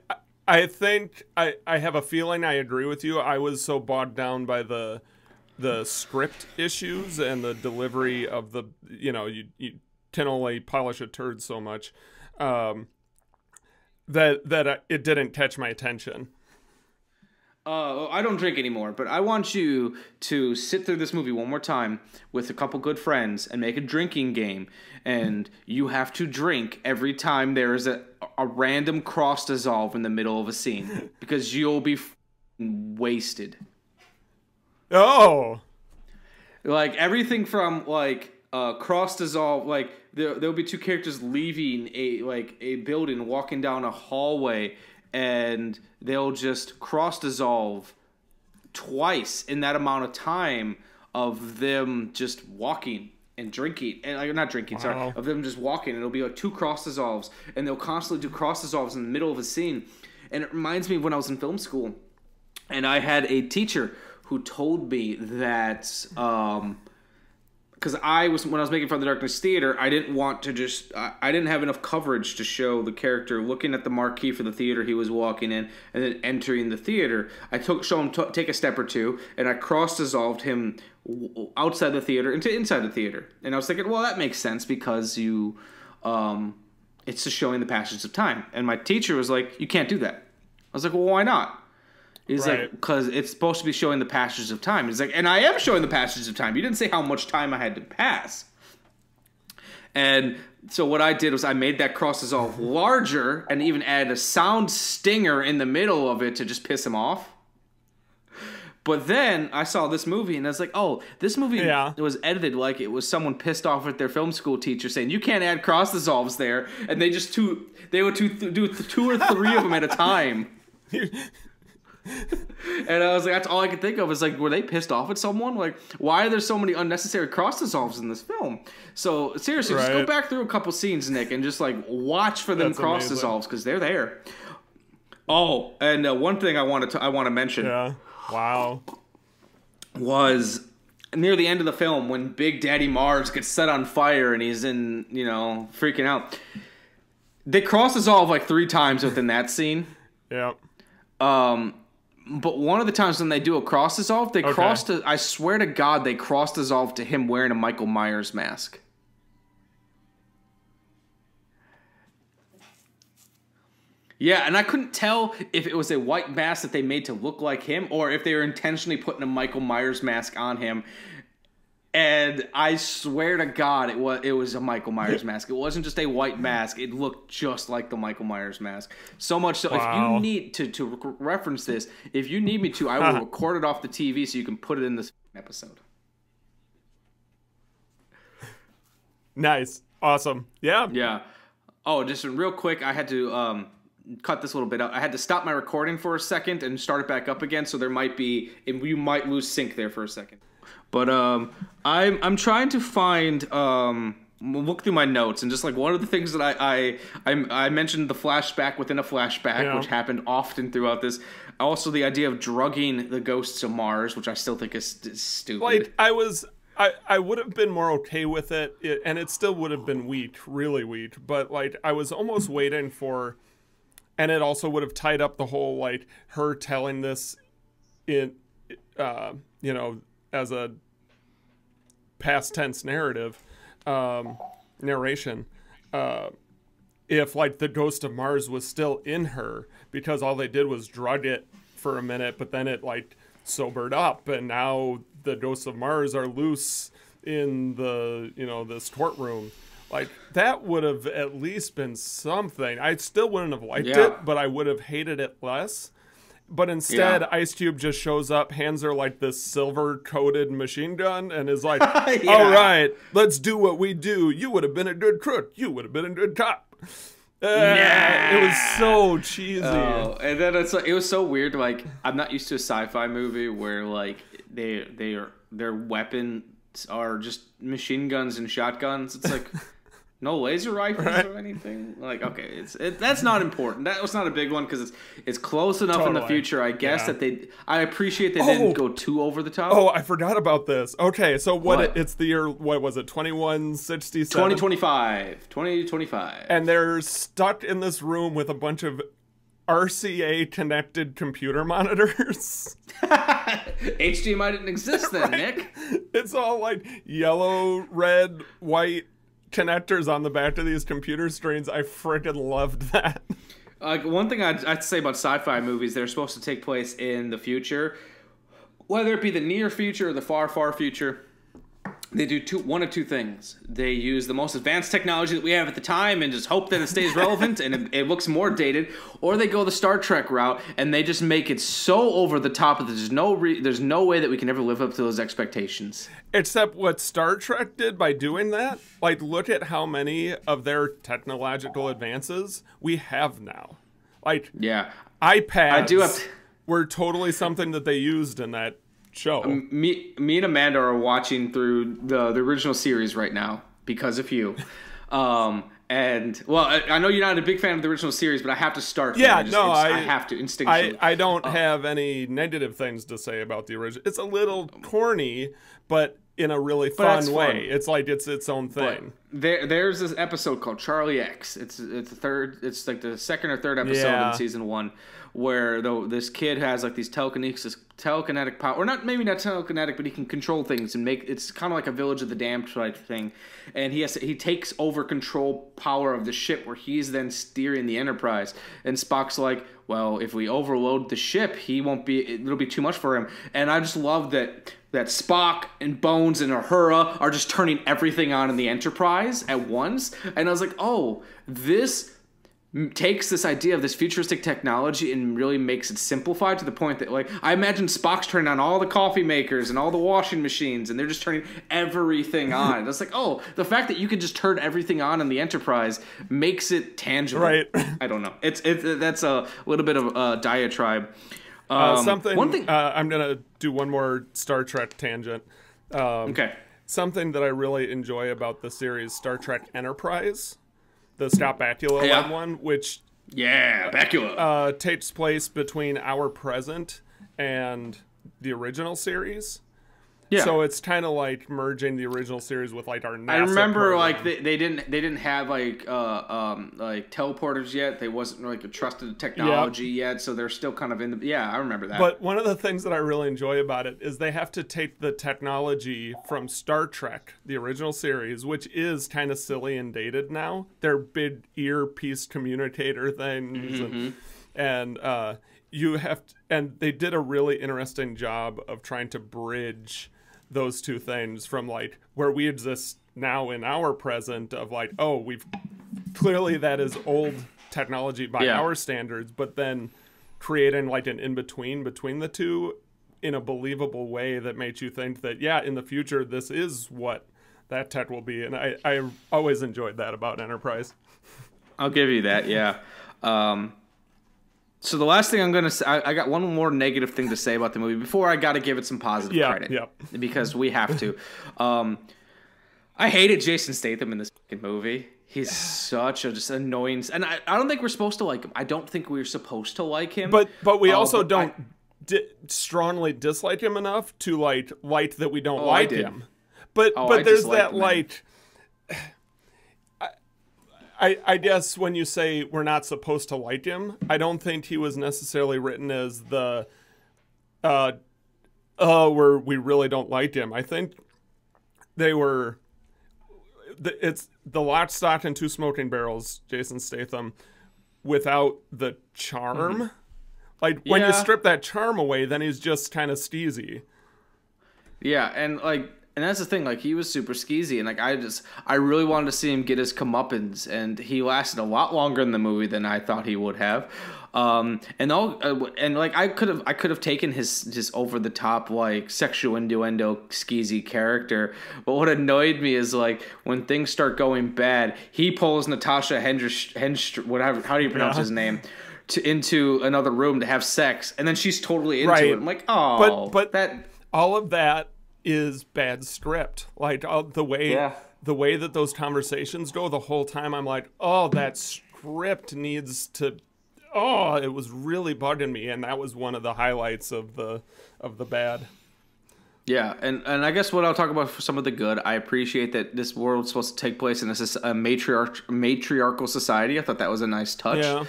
think I have a feeling I agree with you. I was so bogged down by the script issues and the delivery of the, you know, you can only polish a turd so much, that it didn't catch my attention. I don't drink anymore, but I want you to sit through this movie one more time with a couple good friends and make a drinking game, and you have to drink every time there is a random cross dissolve in the middle of a scene, because you'll be wasted. Oh, like, everything from, like, cross dissolve, like, there'll be two characters leaving a building, walking down a hallway, and they'll just cross dissolve twice in that amount of time of them just walking and drinking, and, like, not drinking, sorry, of them just walking. And it'll be like two cross dissolves, and they'll constantly do cross dissolves in the middle of a scene. And it reminds me of when I was in film school, and I had a teacher who told me that, because when I was making From the Darkness Theater, I didn't want to I didn't have enough coverage to show the character looking at the marquee for the theater he was walking in and then entering the theater. I show him take a step or two, and I cross-dissolved him outside the theater into inside the theater. And I was thinking, well, that makes sense because you, it's just showing the passage of time. And my teacher was like, you can't do that. I was like, well, why not? He's like, because it's supposed to be showing the passage of time. He's like, and I am showing the passage of time. You didn't say how much time I had to pass. And so what I did was I made that cross dissolve larger and even added a sound stinger in the middle of it to just piss him off. But then I saw this movie, and I was like, oh, this movie was edited like it was someone pissed off at their film school teacher saying, you can't add cross dissolves there. And they just do 2 or 3 of them at a time. And I was like, that's all I could think of is like, were they pissed off at someone? Like, why are there so many unnecessary cross dissolves in this film? So seriously, just go back through a couple scenes, Nick, and just like watch for them cross dissolves because they're there. Oh, and one thing I want to mention. Yeah. Wow. Was near the end of the film when Big Daddy Mars gets set on fire and he's in, freaking out. They cross dissolve like 3 times within that scene. Yeah. But one of the times when they do a cross dissolve, they I swear to God, they cross dissolve to him wearing a Michael Myers mask. Yeah, and I couldn't tell if it was a white mask that they made to look like him or if they were intentionally putting a Michael Myers mask on him. And I swear to God, it was a Michael Myers mask. It wasn't just a white mask. It looked just like the Michael Myers mask. So much so, if you need to reference this, if you need me to, I will record it off the TV so you can put it in this episode. Nice. Awesome. Yeah. Yeah. Oh, just real quick, I had to cut this little bit out. I had to stop my recording for a second and start it back up again, so you might lose sync there for a second. But I'm trying to find look through my notes, and just like one of the things that I mentioned the flashback within a flashback, which happened often throughout this. Also, the idea of drugging the ghosts of Mars, which I still think is stupid. Like I would have been more okay with it, and it still would have been weak, really weak. But like I was almost waiting for. And it also would have tied up the whole, like, her telling this in, as a past tense narrative, narration. If, like, the ghost of Mars was still in her, because all they did was drug it for a minute, but then it, like, sobered up, and now the ghosts of Mars are loose in the, this courtroom. Like, that would have at least been something. I still wouldn't have liked it, but I would have hated it less. But instead, Ice Cube just shows up, hands her, like, this silver-coated machine gun, and is like, all right, let's do what we do. You would have been a good crook. You would have been a good cop. It was so cheesy. And then it was so weird. Like, I'm not used to a sci-fi movie where, like, their weapons are just machine guns and shotguns. It's like... No laser rifles or anything. Like, okay, that's not important. That was not a big one because it's close enough in the future, I guess, that I appreciate they didn't go too over the top. Oh, I forgot about this. Okay, so it's the year, what was it, 2167? 2025. And they're stuck in this room with a bunch of RCA-connected computer monitors. HDMI didn't exist then, Nick. It's all like yellow, red, white, connectors on the back of these computer screens. I freaking loved that. One thing I'd say about sci-fi movies, they're supposed to take place in the future, whether it be the near future or the far, far future. They do one of two things. They use the most advanced technology that we have at the time and just hope that it stays relevant and it looks more dated, or they go the Star Trek route and they just make it so over the top that there's no way that we can ever live up to those expectations. Except what Star Trek did by doing that, like, look at how many of their technological advances we have now. Like, iPads were totally something that they used in that show. Me and Amanda are watching through the original series right now because of you. And, well, I know you're not a big fan of the original series, but I have to start. Yeah, I have to instinctually. I don't have any negative things to say about the original. It's a little corny, but in a really fun way. It's like it's its own thing. There's this episode called Charlie X. It's like the second or third episode in season 1, where this kid has like these telekinetic power, or maybe not telekinetic, but he can control things and it's kind of like a Village of the Damned type thing. And he takes over control power of the ship, where he's then steering the Enterprise. And Spock's like, well, if we overload the ship, it'll be too much for him. And I just love that Spock and Bones and Uhura are just turning everything on in the Enterprise at once. And I was like, oh, this takes this idea of this futuristic technology and really makes it simplified to the point that, like, I imagine Spock's turning on all the coffee makers and all the washing machines, and they're just turning everything on. And it's like, oh, the fact that you can just turn everything on in the Enterprise makes it tangible. Right. I don't know. That's a little bit of a diatribe. One thing. I'm gonna do one more Star Trek tangent. Okay. Something that I really enjoy about the series Star Trek Enterprise, the Scott Bakula one, which Bakula takes place between our present and the original series. Yeah. So it's kind of like merging the original series with like our NASA I remember program. like they didn't have like teleporters yet. They wasn't like a trusted technology yet, so they're still kind of in the I remember that. But one of the things that I really enjoy about it is they have to take the technology from Star Trek, the original series, which is kind of silly and dated now. Their big earpiece communicator things and you have to, and they did a really interesting job of trying to bridge those two things from like where we exist now in our present of like, oh, we've clearly that is old technology by our standards, but then creating like an in-between between the two in a believable way that makes you think that in the future this is what that tech will be. And I always enjoyed that about Enterprise. I'll give you that. So the last thing I'm going to say, I got one more negative thing to say about the movie before I got to give it some positive credit. Because we have to. I hated Jason Statham in this fucking movie. He's such a just annoying... And I don't think we're supposed to like him. I don't think we're supposed to like him. But we also don't strongly dislike him enough to like that we don't like him. But there's that like... I guess when you say we're not supposed to like him, I don't think he was necessarily written as the we really don't like him. I think they were it's the lock, stock, and two smoking barrels, Jason Statham, without the charm. Like when you strip that charm away, then he's just kind of skeezy. Yeah, and like and that's the thing, like, he was super skeezy, and, like, I really wanted to see him get his comeuppance, and he lasted a lot longer in the movie than I thought he would have. And like, I could have taken his over-the-top, like, sexual innuendo skeezy character, but what annoyed me is, like, when things start going bad, he pulls Natasha whatever, how do you pronounce his name? Into another room to have sex, and then she's totally into it. I'm like, oh, but that all of that is bad script. Like the way that those conversations go the whole time, I'm like, oh, that script needs to. Oh, it was really bugging me, and that was one of the highlights of the bad. Yeah, and I guess what I'll talk about for some of the good, I appreciate that this world's supposed to take place in a matriarchal society. I thought that was a nice touch. Yeah.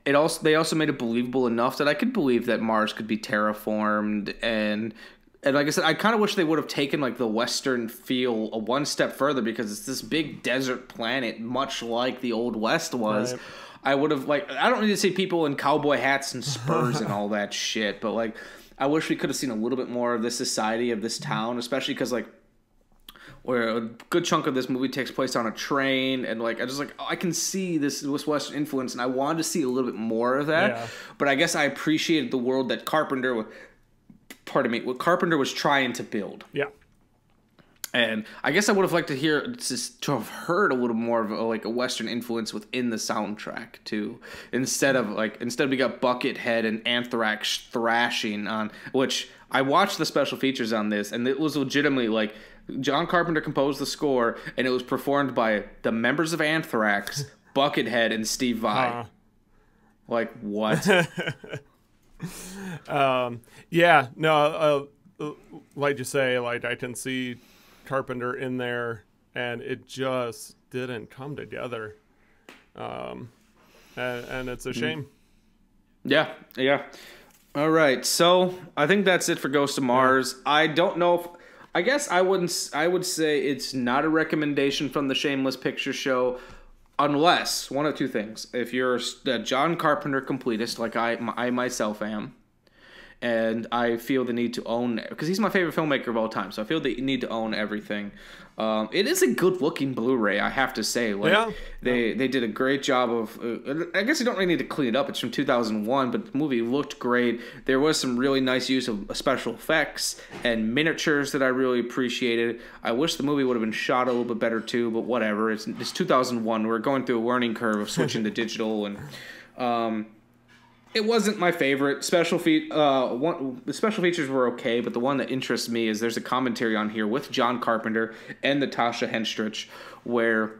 They also made it believable enough that I could believe that Mars could be terraformed, and like I said, I kind of wish they would have taken like the Western feel a one step further, because it's this big desert planet, much like the Old West was. Right. I would have I don't need to see people in cowboy hats and spurs and all that shit, but like I wish we could have seen a little bit more of the society of this town, especially because like where a good chunk of this movie takes place on a train, and like I can see this Western influence, and I wanted to see a little bit more of that. Yeah. But I guess I appreciated the world that Carpenter was trying to build. Yeah. And I guess I would have liked to have heard a little more of a Western influence within the soundtrack too. Instead we got Buckethead and Anthrax thrashing on, which I watched the special features on this, and it was legitimately like John Carpenter composed the score, and it was performed by the members of Anthrax, Buckethead, and Steve Vai. Like what? Like you say, like I can see Carpenter in there, and it just didn't come together, and it's a shame. Yeah. All right, so I think that's it for Ghost of Mars. I don't know if I would say it's not a recommendation from the Shameless Picture Show, unless one of two things: if you're a John Carpenter completist like I myself am, and I feel the need to own, because he's my favorite filmmaker of all time, so I feel the need to own everything. It is a good-looking Blu-ray, I have to say. Like, they did a great job of... I guess you don't really need to clean it up. It's from 2001, but the movie looked great. There was some really nice use of special effects and miniatures that I really appreciated. I wish the movie would have been shot a little bit better, too, but whatever. It's 2001. We're going through a learning curve of switching to digital, and... It wasn't my favorite. The special features were okay, but the one that interests me is there's a commentary on here with John Carpenter and Natasha Henstridge, where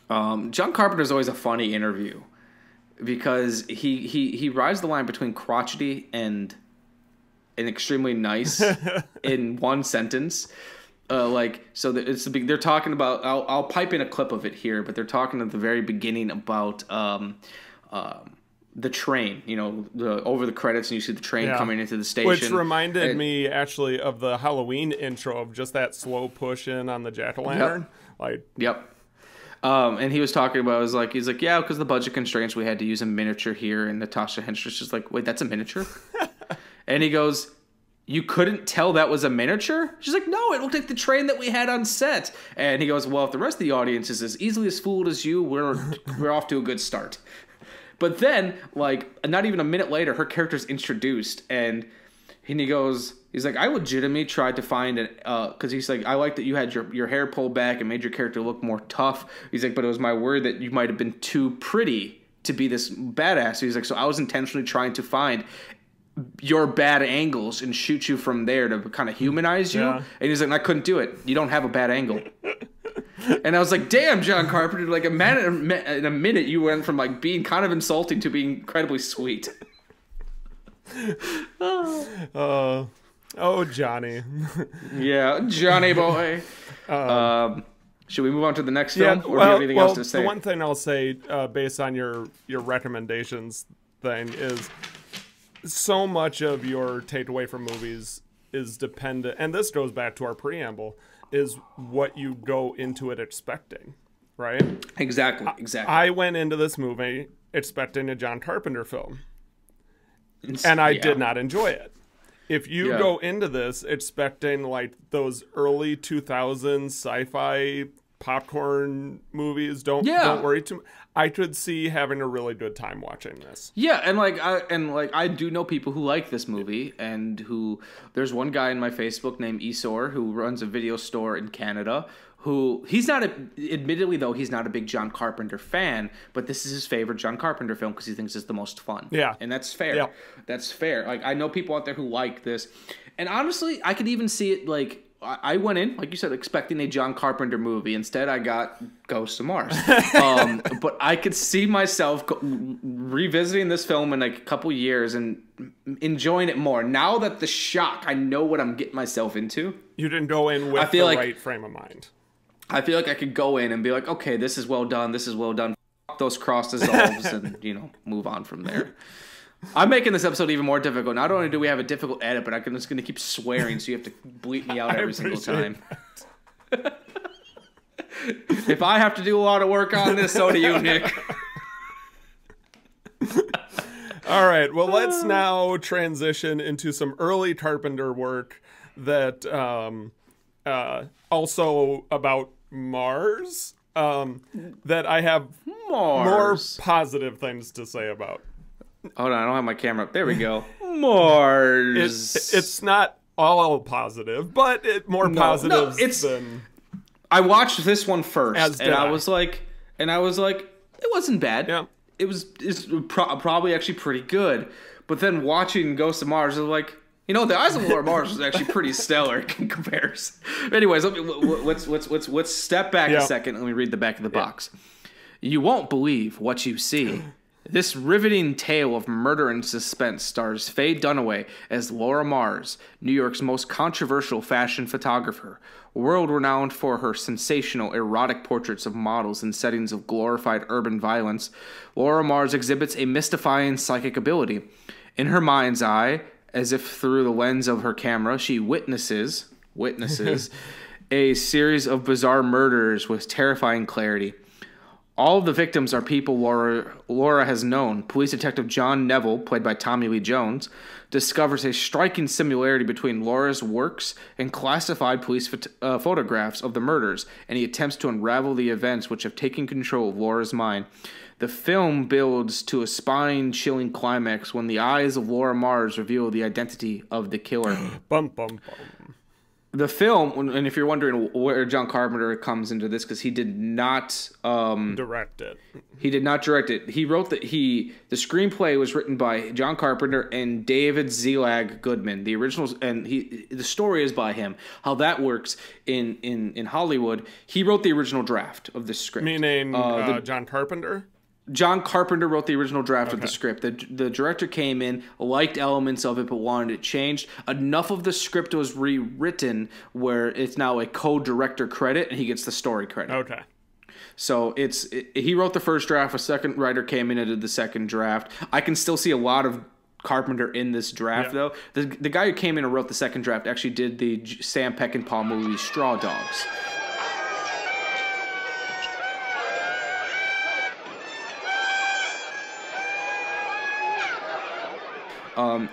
John Carpenter's always a funny interview because he rides the line between crotchety and extremely nice in one sentence. They're talking about. I'll pipe in a clip of it here, but they're talking at the very beginning about. The train, over the credits, and you see the train coming into the station. Which reminded me, actually, of the Halloween intro of just that slow push in on the jack-o'-lantern. Yep. And he was talking about, he's like, yeah, because the budget constraints, we had to use a miniature here. And Natasha Henstridge is like, wait, that's a miniature? And he goes, you couldn't tell that was a miniature? She's like, no, it looked like the train that we had on set. And he goes, well, if the rest of the audience is as easily as fooled as you, we're off to a good start. But then, not even a minute later, her character's introduced, and he's like, I legitimately tried to find it, because he's like, I like that you had your hair pulled back and made your character look more tough. He's like, but it was my word that you might have been too pretty to be this badass. He's like, so I was intentionally trying to find your bad angles and shoot you from there to kind of humanize you. Yeah. And he's like, I couldn't do it. You don't have a bad angle. And I was like, damn, John Carpenter, in a minute you went from being kind of insulting to being incredibly sweet. Oh, Johnny. Yeah, Johnny boy. Should we move on to the next film? Or do you have anything else to say? The one thing I'll say, based on your recommendations thing, is so much of your takeaway from movies is dependent, and this goes back to our preamble, is what you go into it expecting, right? Exactly. I went into this movie expecting a John Carpenter film, and I did not enjoy it. If you go into this expecting those early 2000s sci-fi popcorn movies, don't worry too much. I could see having a really good time watching this. Yeah, and I do know people who like this movie, and there's one guy in my Facebook named Esor who runs a video store in Canada. He's not admittedly though, he's not a big John Carpenter fan, but this is his favorite John Carpenter film because he thinks it's the most fun. Yeah, and that's fair. Yeah. That's fair. I know people out there who like this, and honestly, I could even see it I went in, like you said, expecting a John Carpenter movie. Instead, I got Ghost of Mars. But I could see myself revisiting this film in a couple years and enjoying it more. Now that the shock, I know what I'm getting myself into. You didn't go in with the right frame of mind. I feel like I could go in and be like, okay, this is well done. This is well done. Fuck those cross dissolves and, move on from there. I'm making this episode even more difficult. Not only do we have a difficult edit, but I'm just going to keep swearing, so you have to bleep me out every single time. If I have to do a lot of work on this, so do you, Nick. All right, well, let's now transition into some early Carpenter work that also about Mars, that I have more positive things to say about. Hold on, I don't have my camera up. There we go. Mars. It's not all positive, but more positive than... I watched this one first, and I was like, it wasn't bad. Yeah. It's probably actually pretty good. But then watching Ghost of Mars, I was like, the Eyes of Laura Mars was actually pretty stellar in comparison. Anyways, let's step back a second and let me read the back of the box. You won't believe what you see. This riveting tale of murder and suspense stars Faye Dunaway as Laura Mars, New York's most controversial fashion photographer. World-renowned for her sensational, erotic portraits of models in settings of glorified urban violence, Laura Mars exhibits a mystifying psychic ability. In her mind's eye, as if through the lens of her camera, she witnesses a series of bizarre murders with terrifying clarity. All of the victims are people Laura has known. Police Detective John Neville, played by Tommy Lee Jones, discovers a striking similarity between Laura's works and classified police photographs of the murders, and he attempts to unravel the events which have taken control of Laura's mind. The film builds to a spine-chilling climax when the eyes of Laura Mars reveal the identity of the killer. Bum, bum, bum. The film, and if you're wondering where John Carpenter comes into this, because he did not direct it. He did not direct it. He wrote the screenplay was written by John Carpenter and David Zelag Goodman. The originals, and the story is by him. How that works in Hollywood, he wrote the original draft of the script. Meaning John Carpenter? John Carpenter wrote the original draft of the script. The director came in, liked elements of it, but wanted it changed. Enough of the script was rewritten where it's now a co-director credit, and he gets the story credit. Okay. So he wrote the first draft. A second writer came in and did the second draft. I can still see a lot of Carpenter in this draft, though. The guy who came in and wrote the second draft actually did the Sam Peckinpah movie Straw Dogs.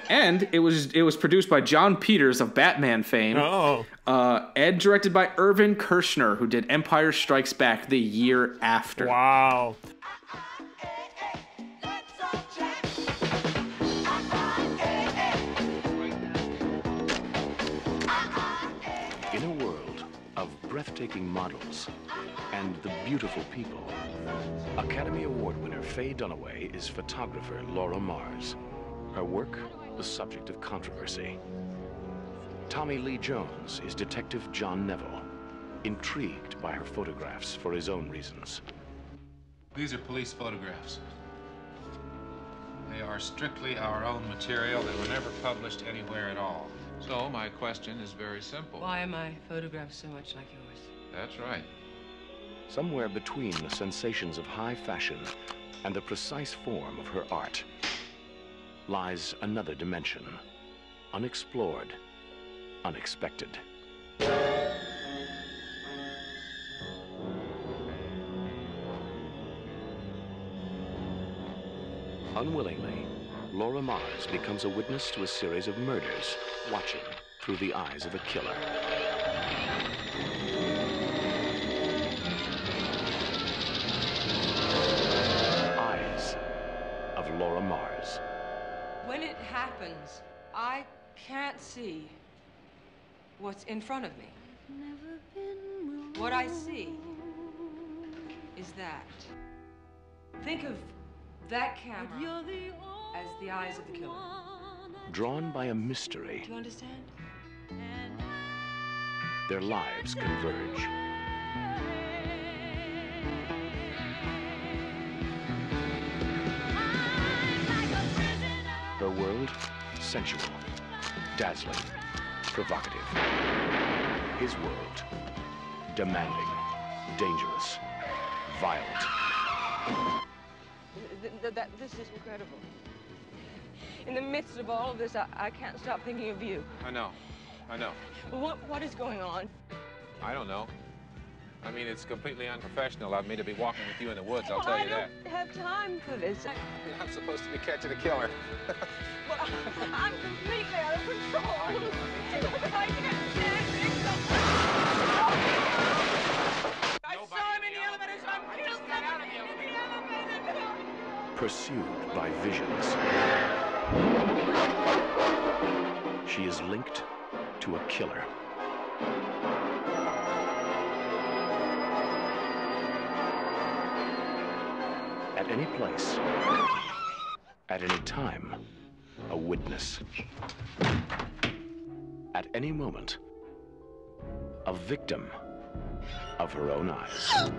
And it was produced by John Peters of Batman fame. Oh. And directed by Irvin Kershner, who did Empire Strikes Back the year after. Wow. In a world of breathtaking models and the beautiful people, Academy Award winner Faye Dunaway is photographer Laura Mars. Her work, the subject of controversy. Tommy Lee Jones is Detective John Neville, intrigued by her photographs for his own reasons. These are police photographs. They are strictly our own material. They were never published anywhere at all. So my question is very simple. Why are my photographs so much like yours? That's right. Somewhere between the sensations of high fashion and the precise form of her art lies another dimension, unexplored, unexpected. Unwillingly, Laura Mars becomes a witness to a series of murders, watching through the eyes of a killer. Eyes of Laura Mars. When it happens, I can't see what's in front of me. What I see is that. Think of that camera as the eyes of the killer. Drawn by a mystery, Do you understand? their lives converge. Her world, sensual, dazzling, provocative. His world, demanding, dangerous, violent. This is incredible. In the midst of all of this, I can't stop thinking of you. I know. What is going on? I don't know. I mean, it's completely unprofessional of me to be walking with you in the woods, I'll tell you that. I don't have time for this. I'm supposed to be catching a killer. Well, I'm completely out of control. I can't stand it. I saw him in the elevator, so I'm killed somebody in the elevator. Pursued by visions. She is linked to a killer. At any place, at any time, a witness. At any moment, a victim of her own eyes.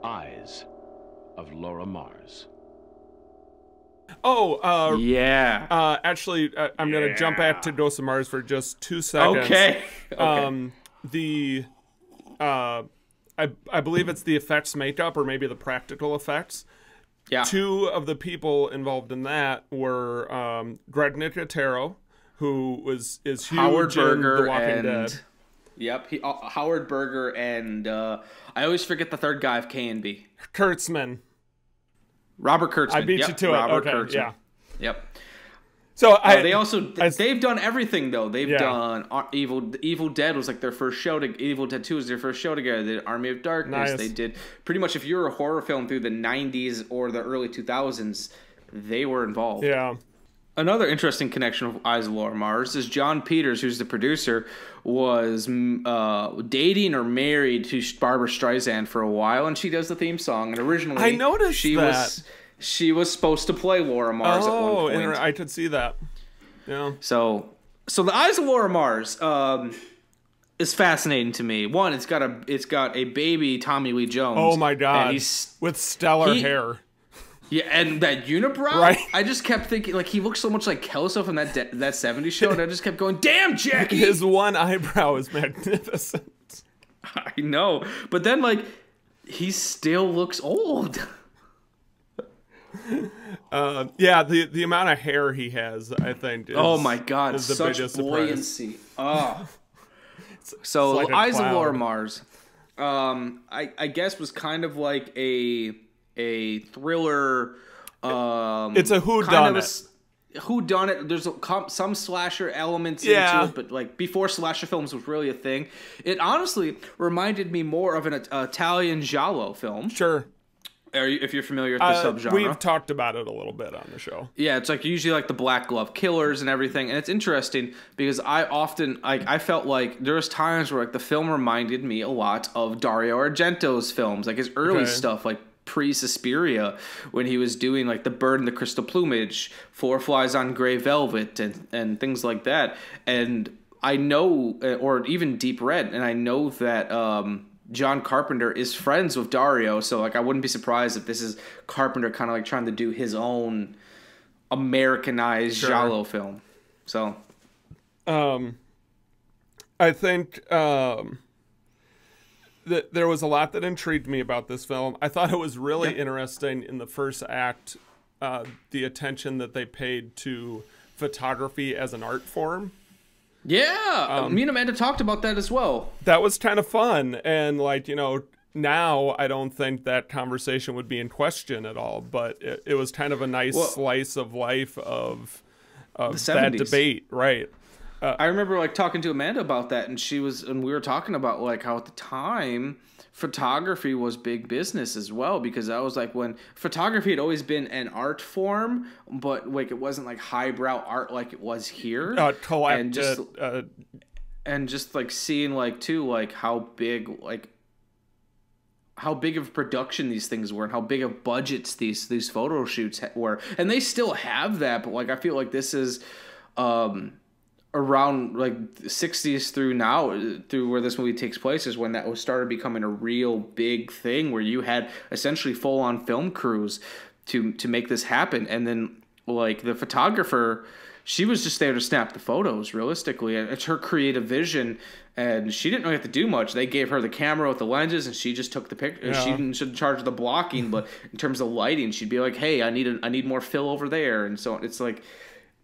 Eyes of Laura Mars. Oh, yeah. Actually, I'm gonna jump back to Ghost of Mars for just 2 seconds. Okay. I believe it's the effects makeup or maybe the practical effects. Yeah. 2 of the people involved in that were Greg Nicotero, who is huge Howard Berger in The Walking Dead. Yep, Howard Berger and I always forget the third guy of K&B. Kurtzman. Robert Kurtzman. I beat you to Robert it. Okay, Kurtzman. yeah. Yep. So they've done everything though. They've done Evil Dead was like their first show. Evil Dead 2 was their first show together. They did Army of Darkness. Nice. They did pretty much if you're a horror film through the 90s or the early 2000s, they were involved. Yeah. Another interesting connection of Eyes of Laura Mars is John Peters, who's the producer, was dating or married to Barbara Streisand for a while, and she does the theme song. And originally, I noticed she was supposed to play Laura Mars at one point. Oh, I could see that. Yeah. So the Eyes of Laura Mars is fascinating to me. One, it's got a baby Tommy Lee Jones. Oh my God! With stellar hair. Yeah, and that unibrow. Right. I just kept thinking, like, he looks so much like Kelso from that 70s show, and I just kept going, damn, Jackie! His one eyebrow is magnificent. I know. But then, like, he still looks old. Yeah, the amount of hair he has, I think, is, oh my God, is the such biggest buoyancy. surprise. So, like Eyes of Laura Mars, I guess was kind of like a thriller. It's a whodunit. Whodunit. There's some slasher elements into it, but like before slasher films was really a thing. It honestly reminded me more of an Italian giallo film. Sure. If you're familiar with the subgenre. We've talked about it a little bit on the show. Yeah, it's like usually like the Black Glove Killers and everything. And it's interesting because I felt like there was times where like the film reminded me a lot of Dario Argento's films, like his early stuff, like pre-Suspiria, when he was doing like The Bird in the Crystal Plumage, Four Flies on Grey Velvet, and things like that. And I know, or even Deep Red, and I know that John Carpenter is friends with Dario, so like I wouldn't be surprised if this is Carpenter kind of like trying to do his own Americanized giallo film. So, I think that there was a lot that intrigued me about this film. I thought it was really interesting in the first act, the attention that they paid to photography as an art form. Yeah, me and Amanda talked about that as well. That was kind of fun, and like, you know, now I don't think that conversation would be in question at all, but it was kind of a nice slice of life of that debate, right? I remember like talking to Amanda about that, and we were talking about like how at the time photography was big business as well, because that was like when photography had always been an art form, but like it wasn't like highbrow art like it was here. And just like seeing like too like how big of production these things were and how big of budgets these photo shoots were, and they still have that, but like I feel like this is around like the 60s through now, through where this movie takes place, is when that started becoming a real big thing, where you had essentially full-on film crews to make this happen. And then like the photographer, she was just there to snap the photos realistically, and it's her creative vision, and she didn't really have to do much. They gave her the camera with the lenses, and she just took the picture. She didn't charge the blocking, but in terms of lighting, she'd be like, hey, I need more fill over there, and so it's like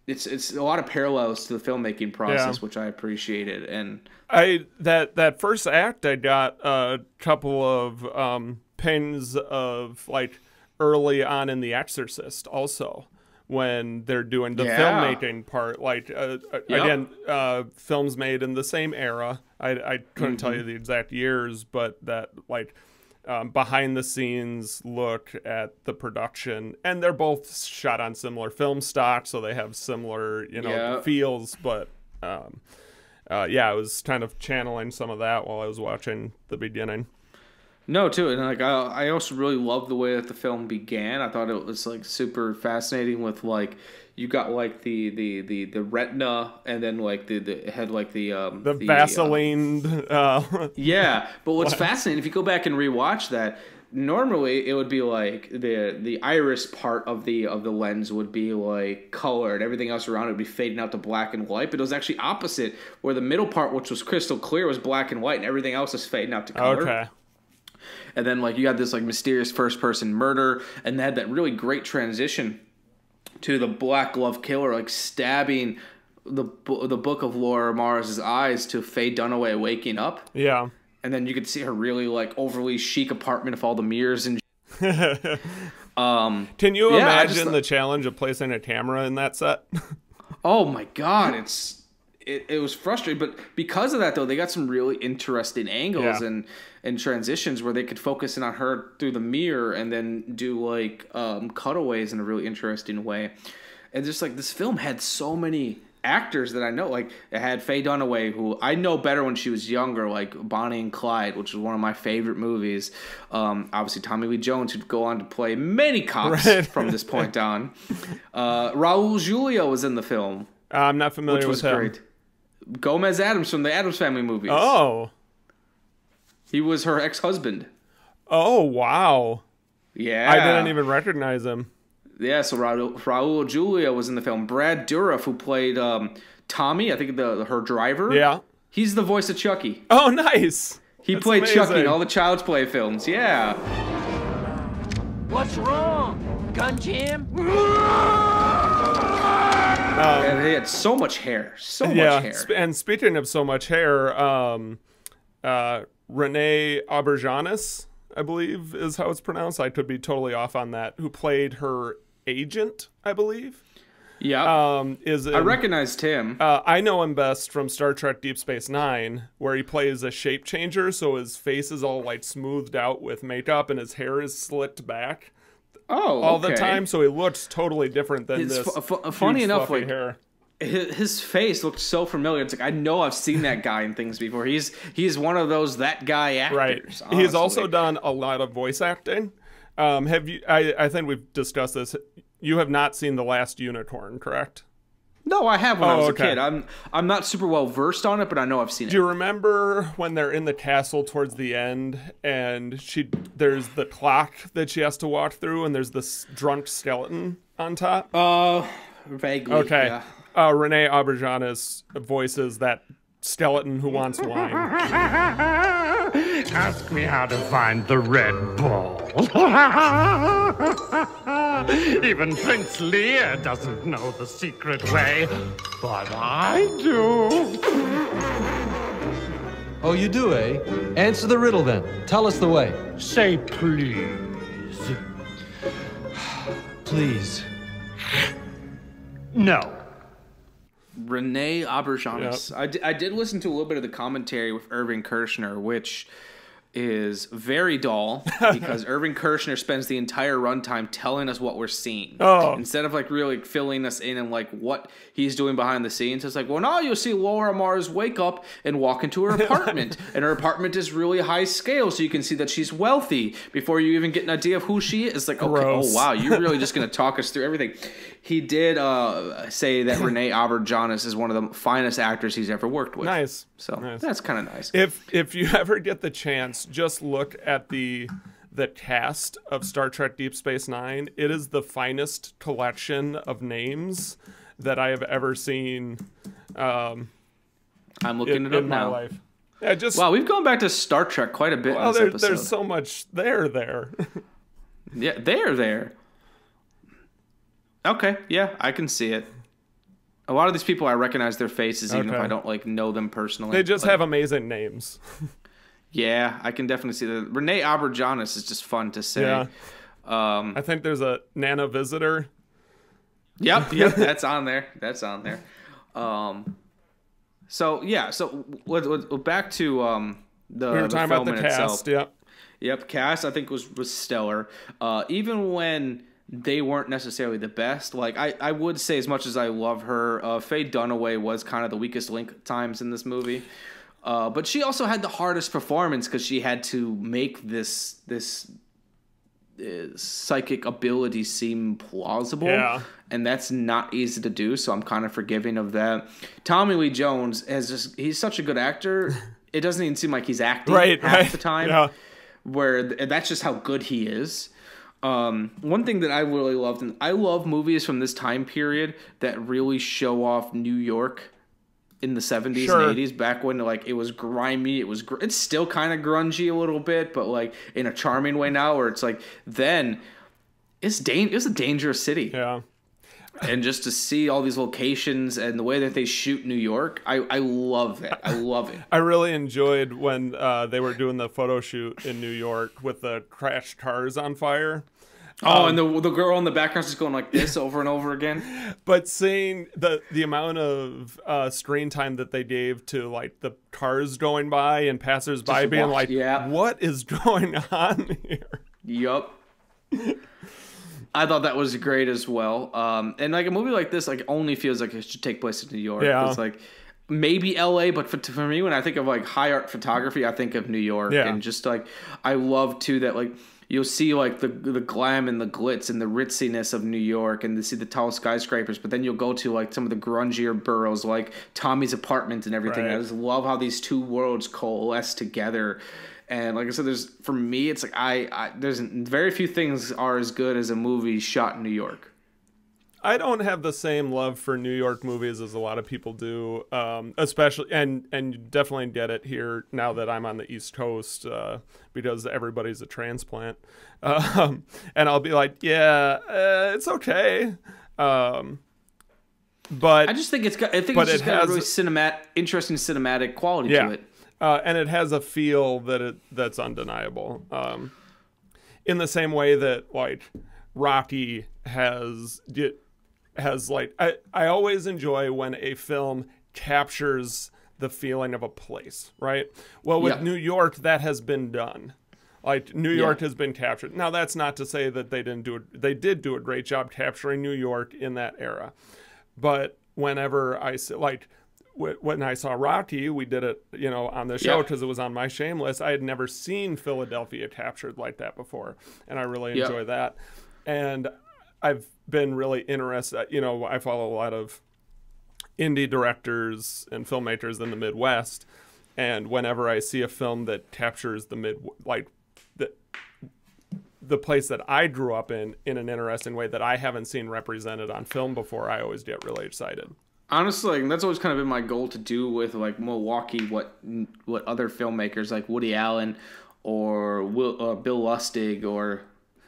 It's a lot of parallels to the filmmaking process, which I appreciated. And that first act, I got a couple of pings of like early on in The Exorcist, also when they're doing the filmmaking part. Like again, films made in the same era. I couldn't tell you the exact years, but that like. Behind the scenes look at the production, and they're both shot on similar film stock, so they have similar, feels. But it was kind of channeling some of that while I was watching the beginning. No, too, and like I also really loved the way that the film began. I thought it was like super fascinating with like you got like the retina, and then like it had like the Vaseline. Yeah, but what's fascinating, if you go back and rewatch that, normally it would be like the iris part of the lens would be like colored. Everything else around it would be fading out to black and white. But it was actually opposite, where the middle part, which was crystal clear, was black and white, and everything else is fading out to color. Okay. And then like you had this like mysterious first person murder, and they had that really great transition to the black glove killer like stabbing the book of Laura Mars' eyes to Faye Dunaway waking up. Yeah. And then you could see her really like overly chic apartment with all the mirrors and. Can you imagine the challenge of placing a camera in that set? Oh my God, it was frustrating, but because of that though, they got some really interesting angles and transitions where they could focus in on her through the mirror and then do like cutaways in a really interesting way. And just like this film had so many actors that I know, like it had Faye Dunaway, who I know better when she was younger, like Bonnie and Clyde, which was one of my favorite movies. Obviously Tommy Lee Jones, who'd go on to play many cops from this point on. Raul Julia was in the film. I'm not familiar with him. Great. Gomez Addams from the Addams Family movies. Oh. He was her ex-husband. Oh, wow. Yeah. I didn't even recognize him. Yeah, so Raul Julia was in the film. Brad Dourif, who played Tommy, I think her driver. Yeah. He's the voice of Chucky. Oh, nice. He played amazing. Chucky in all the Child's Play films. Yeah. What's wrong? Gun jam? And he had so much hair. So much hair. And speaking of so much hair, Renee Auberjonis, I believe is how it's pronounced. I could be totally off on that. Who played her agent, I believe. Yeah. I recognized him. I know him best from Star Trek Deep Space Nine, where he plays a shape changer, so his face is all like smoothed out with makeup and his hair is slicked back. Oh, all the time, so he looks totally different than this. Funny enough, like hair. His face looked so familiar. It's like I know I've seen that guy in things before. He's one of those that guy actors. Right. Honestly. He's also done a lot of voice acting. Have you? I think we've discussed this. You have not seen The Last Unicorn, correct? No, I have when I was a kid. I'm not super well versed on it, but I know I've seen it. Do you remember when they're in the castle towards the end, and there's the clock that she has to walk through, and there's this drunk skeleton on top? Vaguely. Okay. Yeah. Renee Auberjonis voices that skeleton who wants wine. Ask me how to find the red ball. Even Prince Lear doesn't know the secret way, but I do. Oh, you do, eh? Answer the riddle then. Tell us the way. Say please. Please. No. Renee Auberjonis. Yep. I did listen to a little bit of the commentary with Irvin Kershner, which is very dull because Irvin Kershner spends the entire runtime telling us what we're seeing. Instead of like really filling us in and like what he's doing behind the scenes. It's like, well, now you'll see Laura Mars wake up and walk into her apartment. And her apartment is really high scale, so you can see that she's wealthy before you even get an idea of who she is. It's like, okay, oh wow, you're really just going to talk us through everything. He did say that Renee Auberjonis is one of the finest actors he's ever worked with. Nice. So that's kind of nice. If you ever get the chance, just look at the cast of Star Trek Deep Space Nine. It is the finest collection of names that I have ever seen. I'm looking it up now. My life. Yeah, wow, we've gone back to Star Trek quite a bit in this episode. There's so much there. Yeah, there. Okay, yeah, I can see it. A lot of these people, I recognize their faces, even if I don't like know them personally. They just have amazing names. Yeah, I can definitely see that. Renee Auberjonis is just fun to say. Yeah. I think there's a Nana Visitor. Yep, that's on there. So back to the we were talking about the cast. Yep, cast I think was stellar. Even when they weren't necessarily the best. Like I would say, as much as I love her, Faye Dunaway was kind of the weakest link at times in this movie. But she also had the hardest performance because she had to make this psychic ability seem plausible, and that's not easy to do. So I'm kind of forgiving of that. Tommy Lee Jones he's such a good actor. It doesn't even seem like he's acting half the time. Yeah. where that's just how good he is. One thing that I really loved, and I love movies from this time period that really show off New York in the 70s and 80s, back when like it was grimy, it's still kind of grungy a little bit, but like in a charming way now, where it's like then it's a dangerous city. Yeah. And just to see all these locations and the way that they shoot New York, I love it. I love it. I really enjoyed when they were doing the photo shoot in New York with the crashed cars on fire. Oh, and the girl in the background just going like this over and over again. But seeing the amount of screen time that they gave to like the cars going by and passersby being like, what is going on here? Yup. I thought that was great as well. And like a movie like this, like only feels like it should take place in New York. Yeah. It's like maybe LA, but for me, when I think of like high art photography, I think of New York. Yeah. And just like I love too that like you'll see like the glam and the glitz and the ritziness of New York, and you see the tall skyscrapers, but then you'll go to like some of the grungier boroughs like Tommy's apartment and everything. Right. I just love how these two worlds coalesce together. And like I said, for me, it's like there's very few things are as good as a movie shot in New York. I don't have the same love for New York movies as a lot of people do, especially, and you definitely get it here now that I'm on the East Coast, because everybody's a transplant. And I'll be like, it's okay. But I just think it's got a really interesting cinematic quality to it. And it has a feel that's undeniable. In the same way that like Rocky has like I always enjoy when a film captures the feeling of a place, right? Well, with New York, that has been done. Like New York has been captured. Now that's not to say that they didn't do it. They did do a great job capturing New York in that era. But whenever I see like when I saw Rocky, we did it, on the show because it was on my shame list. I had never seen Philadelphia captured like that before, and I really enjoy that. And I've been really interested. I follow a lot of indie directors and filmmakers in the Midwest, and whenever I see a film that captures the place that I grew up in an interesting way that I haven't seen represented on film before, I always get really excited. Honestly, like, that's always kind of been my goal to do with like Milwaukee. What other filmmakers like Woody Allen or Bill Lustig, or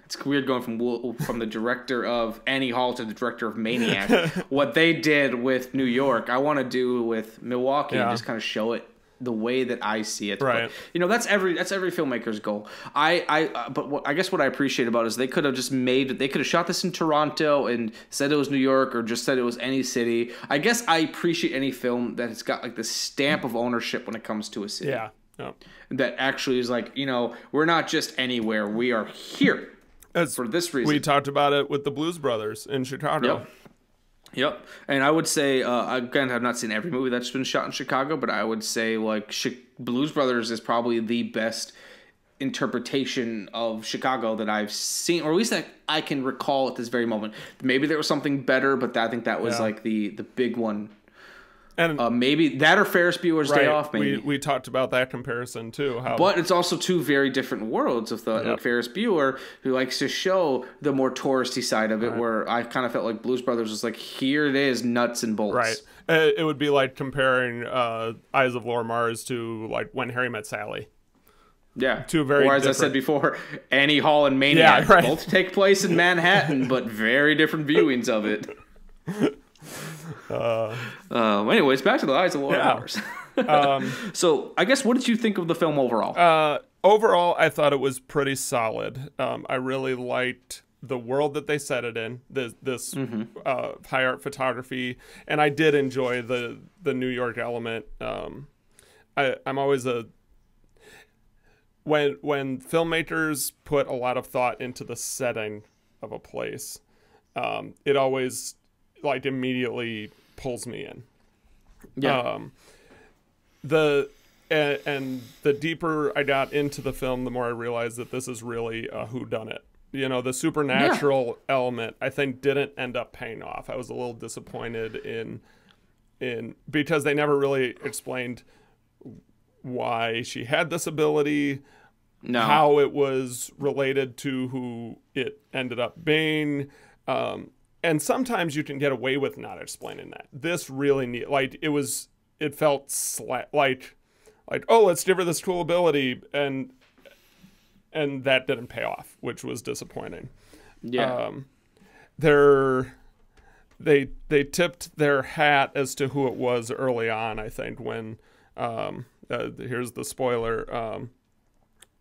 it's weird going from the director of Annie Hall to the director of Maniac. What they did with New York, I want to do with Milwaukee and just kind of show it the way that I see it. Right. But, that's every filmmaker's goal. But I guess what I appreciate about it is they could have shot this in Toronto and said it was New York, or just said it was any city. I guess I appreciate any film that has got like the stamp of ownership when it comes to a city. Yeah. No. That actually is like, we're not just anywhere. We are here for this reason. We talked about it with the Blues Brothers in Chicago. Yep. And I would say, again, I've not seen every movie that's been shot in Chicago, but I would say like Blues Brothers is probably the best interpretation of Chicago that I've seen, or at least that I can recall at this very moment. Maybe there was something better, but I think that was like the big one. And maybe that or Ferris Bueller's Day Off. Maybe we talked about that comparison too. But it's also two very different worlds of like Ferris Bueller, who likes to show the more touristy side of it, where I kind of felt like Blues Brothers was like, here it is, nuts and bolts. Right. It would be like comparing Eyes of Laura Mars to like When Harry Met Sally. Yeah. Two very or as different. I said before, Annie Hall and Maniac both take place in Manhattan, but very different viewings of it. Anyways, back to the Eyes of Laura Mars. So I guess, what did you think of the film overall? Overall, I thought it was pretty solid. I really liked the world that they set it in, this high art photography, and I did enjoy the New York element. I'm always when filmmakers put a lot of thought into the setting of a place, it always like immediately pulls me in. And the deeper I got into the film, the more I realized that this is really a whodunit. The supernatural element, I think, didn't end up paying off. I was a little disappointed in because they never really explained why she had this ability, how it was related to who it ended up being. And sometimes you can get away with not explaining that. This really it felt like, oh, let's give her this cool ability, and that didn't pay off, which was disappointing. Yeah. They tipped their hat as to who it was early on, I think, when here's the spoiler,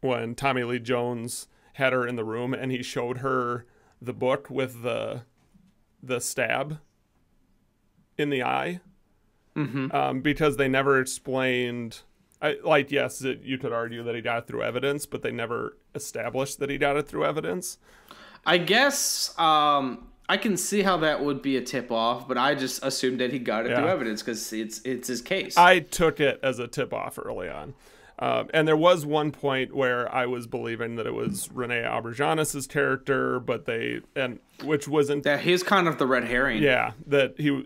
when Tommy Lee Jones had her in the room and he showed her the book with the stab in the eye. Mm-hmm. Because they never explained, yes, you could argue that he got it through evidence, but they never established that he got it through evidence. I guess I can see how that would be a tip-off, but I just assumed that he got it through evidence because it's his case. I took it as a tip-off early on. And there was one point where I was believing that it was Rene Auberjonis's character, which wasn't. That he's kind of the red herring. Yeah,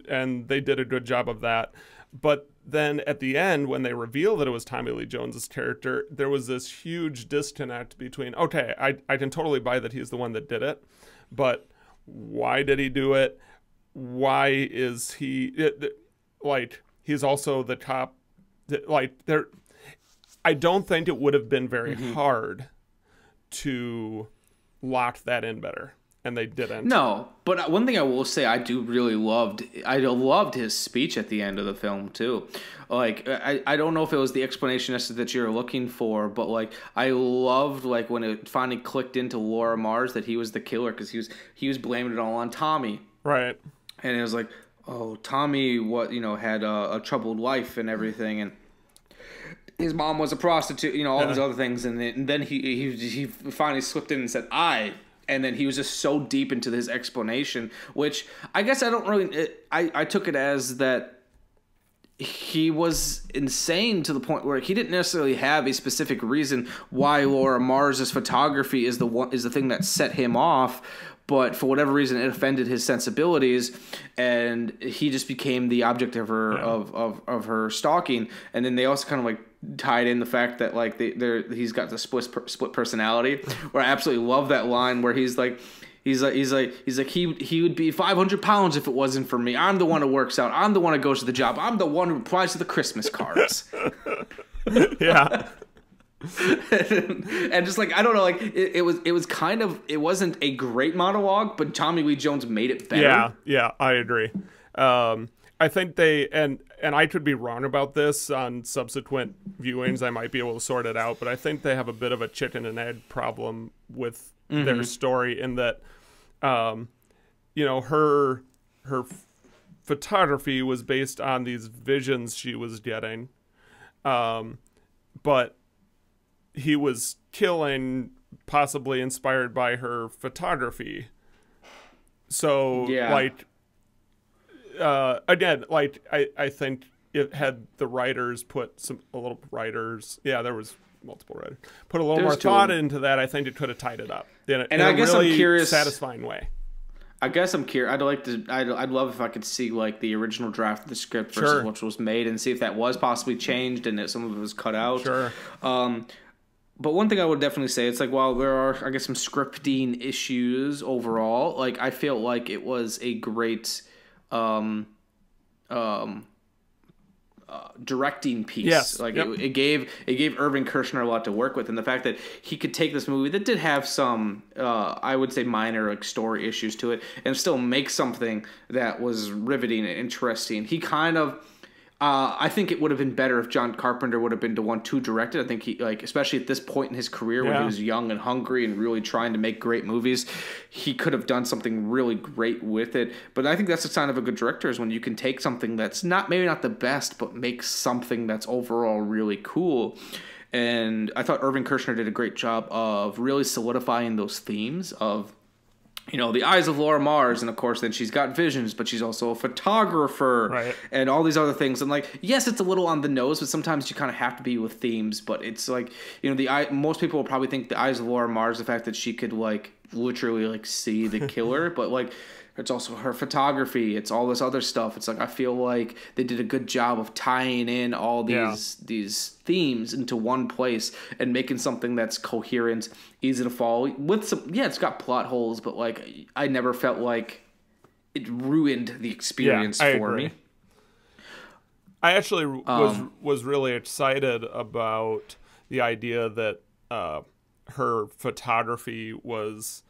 and they did a good job of that. But then at the end, when they revealed that it was Tommy Lee Jones's character, there was this huge disconnect between, okay, I can totally buy that he's the one that did it, but why did he do it? Why is he he's also the cop? I don't think it would have been very hard to lock that in better, and they didn't. No, but one thing I will say, I loved his speech at the end of the film too. I don't know if it was the explanation as to that you're looking for, but I loved when it finally clicked into Laura Mars that he was the killer, because he was blaming it all on Tommy. Right. And it was like, oh, Tommy had a troubled life and everything, and his mom was a prostitute, all these other things, and then he finally slipped in and said, and then he was just so deep into his explanation, which I guess I don't really, I took it as that he was insane to the point where he didn't necessarily have a specific reason why Laura Mars's photography is the thing that set him off, but for whatever reason it offended his sensibilities, and he just became the object of her of her stalking. And then they also kind of tied in the fact that he's got the split personality, where I absolutely love that line where he's like he would be 500 pounds if it wasn't for me. I'm the one who works out. I'm the one who goes to the job. I'm the one who replies to the Christmas cards. Yeah. And just I don't know, it was kind of, it wasn't a great monologue, but Tommy Lee Jones made it better. Yeah, I agree. I think and I could be wrong about this on subsequent viewings. I might be able to sort it out, but I think they have a bit of a chicken and egg problem with their story, in that, her photography was based on these visions she was getting, but he was killing possibly inspired by her photography. So again, I think it had the writers there was multiple writers, put a little more thought into that. I think it could have tied it up in I guess really I'm curious, satisfying way. I guess I'm curious. I'd love if I could see the original draft of the script versus what was made, and see if that was possibly changed and that some of it was cut out. Sure. But one thing I would definitely say, it's while there are, I guess, some scripting issues overall, I feel like it was a great directing piece. Yes. It gave Irvin Kershner a lot to work with, and the fact that he could take this movie that did have some I would say minor story issues to it, and still make something that was riveting and interesting. He kind of I think it would have been better if John Carpenter would have been the one to direct it. I think he, especially at this point in his career when he was young and hungry and really trying to make great movies, he could have done something really great with it. But I think that's a sign of a good director, is when you can take something that's maybe not the best, but make something that's overall really cool. And I thought Irvin Kershner did a great job of really solidifying those themes of, the eyes of Laura Mars, and of course then she's got visions, but she's also a photographer, right, and all these other things. And yes, it's a little on the nose, but sometimes you kind of have to be with themes. But it's most people will probably think the eyes of Laura Mars, the fact that she could literally like see the killer, but like it's also her photography. It's all this other stuff. It's like I feel like they did a good job of tying in all these themes into one place and making something that's coherent, easy to follow. With some, it's got plot holes, but like I never felt like it ruined the experience for me. I actually was really excited about the idea that her photography was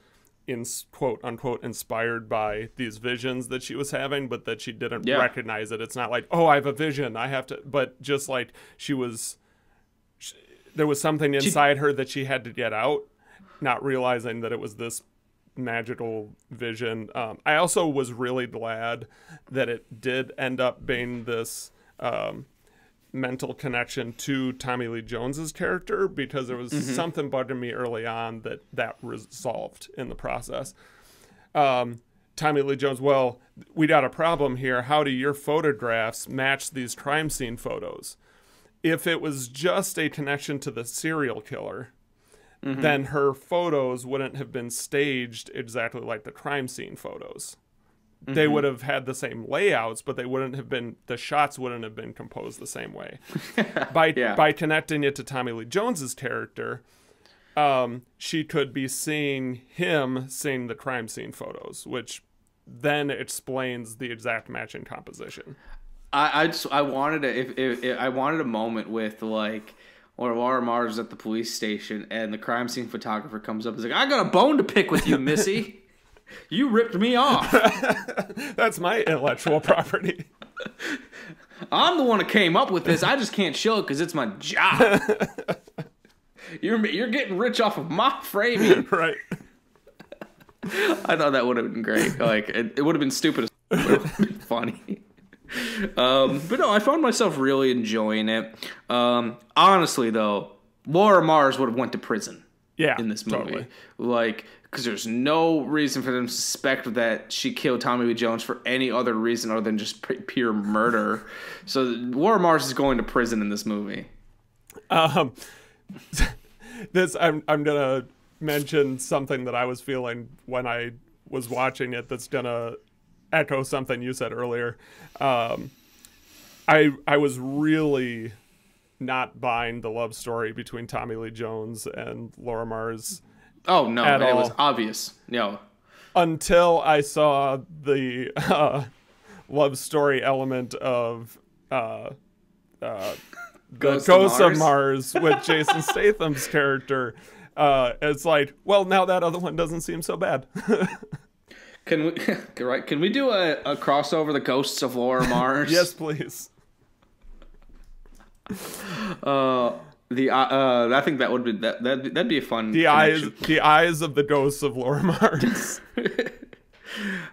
quote unquote inspired by these visions that she was having, but that she didn't recognize it. It's not like, oh, I have a vision, I have to, but just like there was something inside her that she had to get out, not realizing that it was this magical vision. I also was really glad that it did end up being this mental connection to Tommy Lee Jones's character, because there was something bugging me early on that resolved in the process. Tommy Lee Jones, well, we got a problem here. How do your photographs match these crime scene photos? If it was just a connection to the serial killer, then her photos wouldn't have been staged exactly like the crime scene photos. They would have had the same layouts, but the shots wouldn't have been composed the same way. By connecting it to Tommy Lee Jones's character, she could be seeing him seeing the crime scene photos, which then explains the exact matching composition. I wanted I wanted a moment with like, or Laura Mars at the police station, and the crime scene photographer comes up and is like, I got a bone to pick with you, Missy. You ripped me off. That's my intellectual property. I'm the one who came up with this. I just can't show it because it's my job. You're getting rich off of my framing. Right. I thought that would have been great. Like it would have been stupid as but it would have been funny. But no, I found myself really enjoying it. Honestly, though, Laura Mars would have went to prison. In this movie, totally. Like, because there's no reason for them to suspect that she killed Tommy Lee Jones for any other reason other than just pure murder. So Laura Mars is going to prison in this movie. I'm gonna mention something that I was feeling when I was watching it. That's gonna echo something you said earlier. I was really not buying the love story between Tommy Lee Jones and Laura Mars. Oh no, it was obvious. No, until I saw the love story element of Ghosts of Mars with Jason Statham's character. It's like, well, now that other one doesn't seem so bad. Can we do a crossover, the Ghosts of Laura Mars? Yes, please. I think that would be that'd be a fun the eyes of the ghosts of Laura Mars.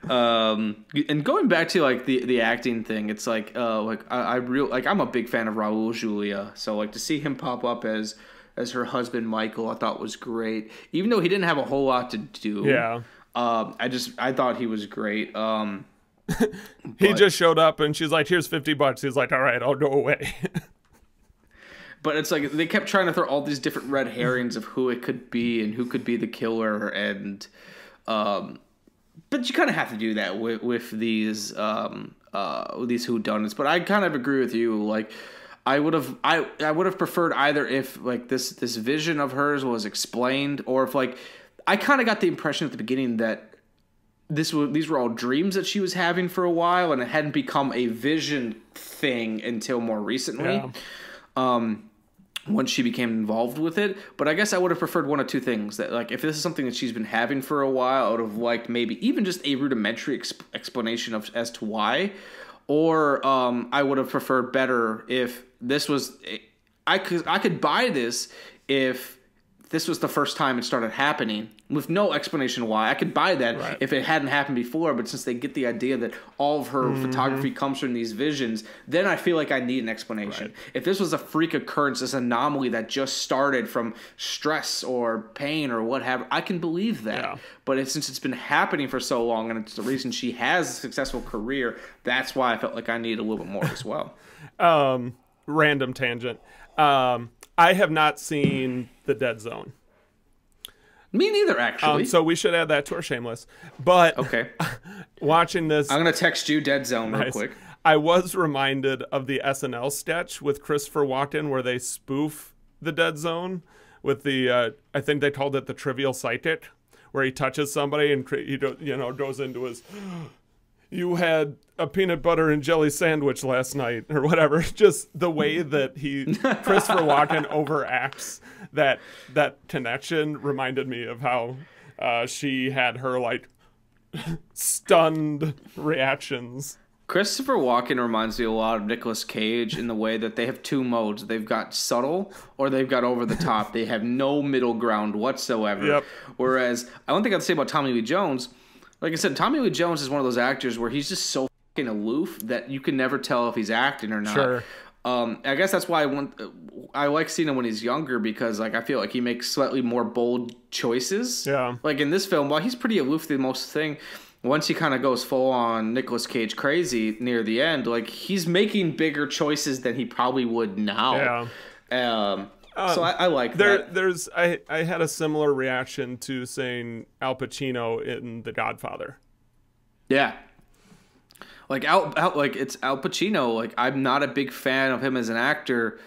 And going back to like the acting thing, it's like I'm a big fan of Raul Julia, so like to see him pop up as her husband Michael, I thought was great, even though he didn't have a whole lot to do. I thought he was great. He just showed up and she's like, here's $50. He's like, all right, I'll go away. But it's like they kept trying to throw all these different red herrings of who it could be and who could be the killer, and but you kind of have to do that with these whodunits. But I kind of agree with you. Like I would have preferred either if like this vision of hers was explained, or if like I kind of got the impression at the beginning that these were all dreams that she was having for a while, and it hadn't become a vision thing until more recently. When she became involved with it. But I guess I would have preferred one of two things. That like if this is something that she's been having for a while, I would have liked maybe even just a rudimentary explanation as to why. Or I would have preferred better if this was... I could buy this if this was the first time it started happening with no explanation why. I could buy that if it hadn't happened before, but since they get the idea that all of her photography comes from these visions, then I feel like I need an explanation. If this was a freak occurrence, this anomaly that just started from stress or pain or whatever, I can believe that. But since it's been happening for so long and it's the reason she has a successful career, that's why I felt like I needed a little bit more as well. Random tangent. I have not seen The Dead Zone. Me neither, actually. So we should add that to our shame list. But okay, watching this, I'm gonna text you Dead Zone real quick. I was reminded of the SNL sketch with Christopher Walken where they spoof the Dead Zone with the I think they called it the Trivial Psychic, where he touches somebody and he goes into his, you had a peanut butter and jelly sandwich last night or whatever. Just the way that Christopher Walken overacts that connection reminded me of how she had her like stunned reactions. Christopher Walken reminds me a lot of Nicolas Cage in the way that they have two modes. They've got subtle or they've got over the top. They have no middle ground whatsoever. Yep. Whereas I don't think I'd say about Tommy Lee Jones. Like I said, Tommy Lee Jones is one of those actors where he's just so fucking aloof that you can never tell if he's acting or not. Sure. I guess that's why I like seeing him when he's younger, because like I feel like he makes slightly more bold choices. Yeah. Like in this film, while he's pretty aloof through most thing, once he kind of goes full on Nicolas Cage crazy near the end, like he's making bigger choices than he probably would now. Yeah. So I like that. I had a similar reaction to saying Al Pacino in The Godfather. Yeah. Like it's Al Pacino. Like I'm not a big fan of him as an actor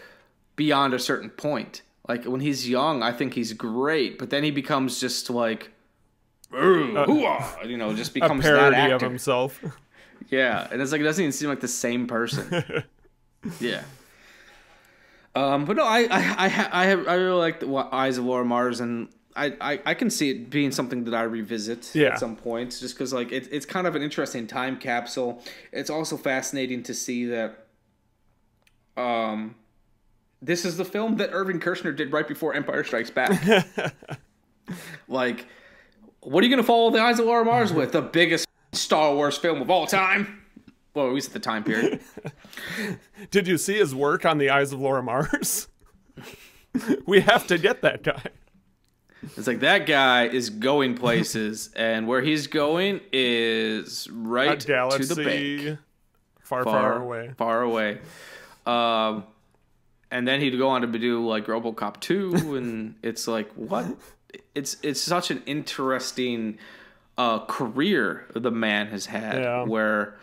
beyond a certain point. Like when he's young, I think he's great, but then he becomes just like, just becomes a parody that actor of himself. Yeah, and it's like it doesn't even seem like the same person. Yeah. But no, I really like the Eyes of Laura Mars, and I can see it being something that I revisit at some point, just because like it's kind of an interesting time capsule. It's also fascinating to see that this is the film that Irvin Kershner did right before Empire Strikes Back. Like, what are you going to follow the Eyes of Laura Mars with? The biggest Star Wars film of all time? Well, at least at the time period. Did you see his work on the Eyes of Laura Mars? We have to get that guy. It's like that guy is going places, and where he's going is right a galaxy to the bank. Far away. Far away. And then he'd go on to do like RoboCop 2, and it's like, what? It's such an interesting career the man has had, where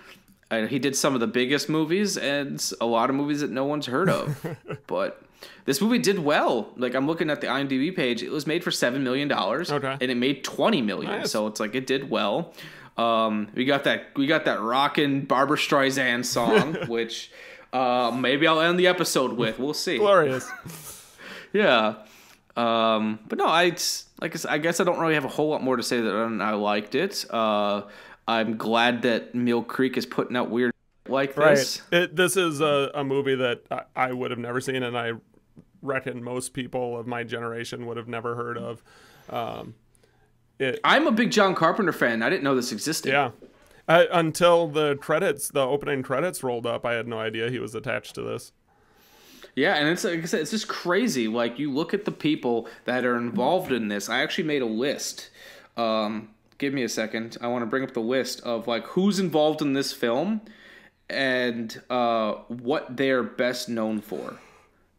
he did some of the biggest movies and a lot of movies that no one's heard of. But this movie did well. Like, I'm looking at the IMDb page. It was made for $7 million, and it made $20 million. Nice. So it's like it did well. We got that rockin' Barbra Streisand song, which maybe I'll end the episode with. We'll see. Glorious. Yeah. But no, I guess I don't really have a whole lot more to say than I liked it. I'm glad that Mill Creek is putting out weird like this. Right. This is a movie that I would have never seen, and I reckon most people of my generation would have never heard of. I'm a big John Carpenter fan. I didn't know this existed. Yeah. Until the opening credits rolled up, I had no idea he was attached to this. Yeah, and it's like I said, it's just crazy. Like, you look at the people that are involved in this. I actually made a list. Give me a second. I want to bring up the list of like who's involved in this film and what they're best known for,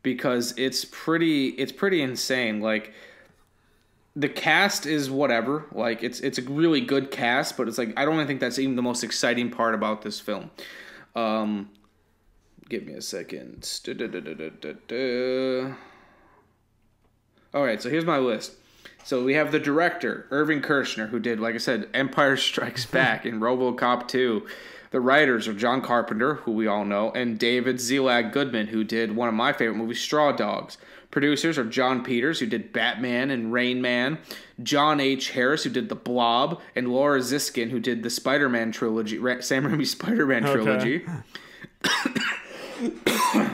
because it's pretty insane. Like, the cast is whatever. Like, it's a really good cast, but it's like I don't even think that's even the most exciting part about this film. Give me a second. All right, so here's my list. So we have the director, Irvin Kershner, who did, like I said, Empire Strikes Back and RoboCop 2. The writers are John Carpenter, who we all know, and David Zelag Goodman, who did one of my favorite movies, Straw Dogs. Producers are John Peters, who did Batman and Rain Man, John H. Harris, who did The Blob, and Laura Ziskin, who did the Spider-Man trilogy, Sam Raimi's Spider-Man trilogy.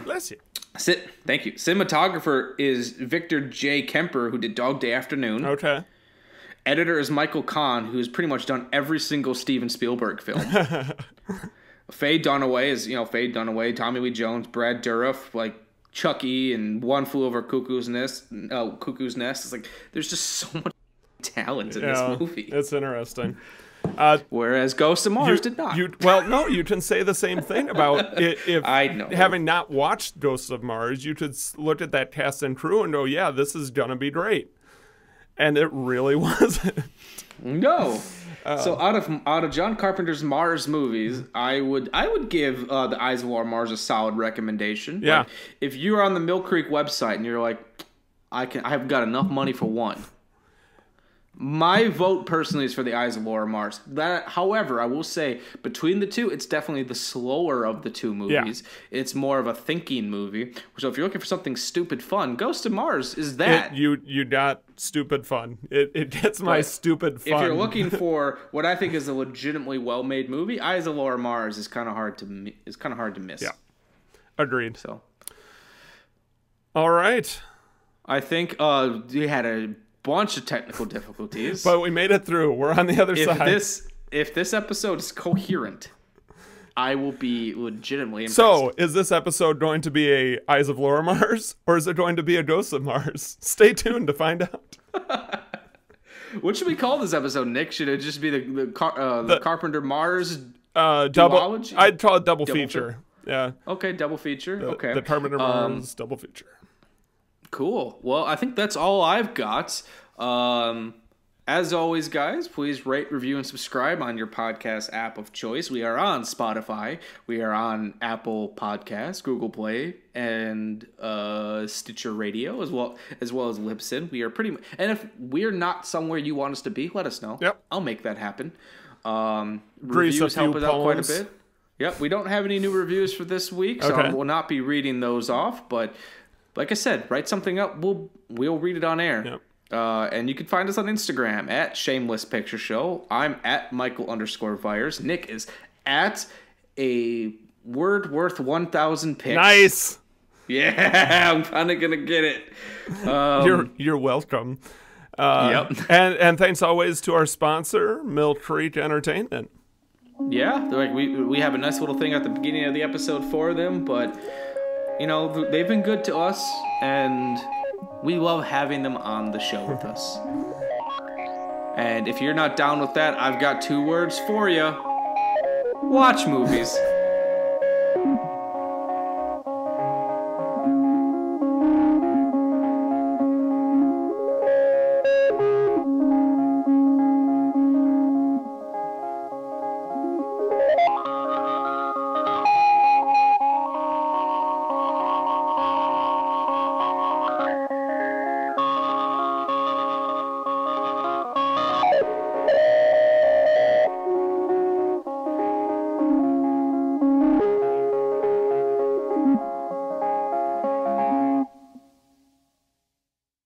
Bless you. Thank you. Cinematographer is Victor J. Kemper, who did Dog Day Afternoon. Okay. Editor is Michael Kahn, who's pretty much done every single Steven Spielberg film. Faye Dunaway is, Faye Dunaway, Tommy Lee Jones, Brad Dourif, like Chucky, and One Flew Over Cuckoo's Nest. It's like there's just so much talent in this movie. It's interesting. Whereas Ghost of Mars did not. You can say the same thing about if I know. Having not watched Ghosts of Mars, you could look at that cast and crew and go, yeah, this is gonna be great. And it really wasn't. No. So out of John Carpenter's Mars movies, I would give The Eyes of Laura Mars a solid recommendation. Yeah. Like, if you're on the Mill Creek website and you're like, I've got enough money for one. My vote personally is for The Eyes of Laura Mars. However, I will say between the two, it's definitely the slower of the two movies. Yeah. It's more of a thinking movie. So if you're looking for something stupid fun, Ghost of Mars is that. You got stupid fun. It gets my stupid fun. If you're looking for what I think is a legitimately well-made movie, Eyes of Laura Mars is kind of hard to miss. Yeah, agreed. So, all right. I think we had a bunch of technical difficulties, but we made it through. We're on the other side. If this episode is coherent, I will be legitimately impressed. So, is this episode going to be a Eyes of Laura Mars, or is it going to be a Ghost of Mars? Stay tuned to find out. What should we call this episode, Nick? Should it just be the Carpenter Mars double? I'd call it double feature. Yeah. Okay, double feature. Okay. The Carpenter Mars double feature. Cool. Well, I think that's all I've got. As always, guys, please rate, review, and subscribe on your podcast app of choice. We are on Spotify. We are on Apple Podcasts, Google Play, and Stitcher Radio, as well as Libsyn. We are and if we're not somewhere you want us to be, let us know. Yep. I'll make that happen. Reviews help us out quite a bit. Yep. We don't have any new reviews for this week, so I will not be reading those off, but like I said, write something up. We'll read it on air. Yep. And you can find us on Instagram at Shameless Picture Show. I'm at Michael_Viers. Nick is at a word worth 1,000 pics. Nice. Yeah, I'm kind of gonna get it. You're welcome. Yep. And thanks always to our sponsor, Mill Creek Entertainment. Yeah, like we have a nice little thing at the beginning of the episode for them, but you know, they've been good to us, and we love having them on the show with us. And if you're not down with that, I've got 2 words for you. Watch movies.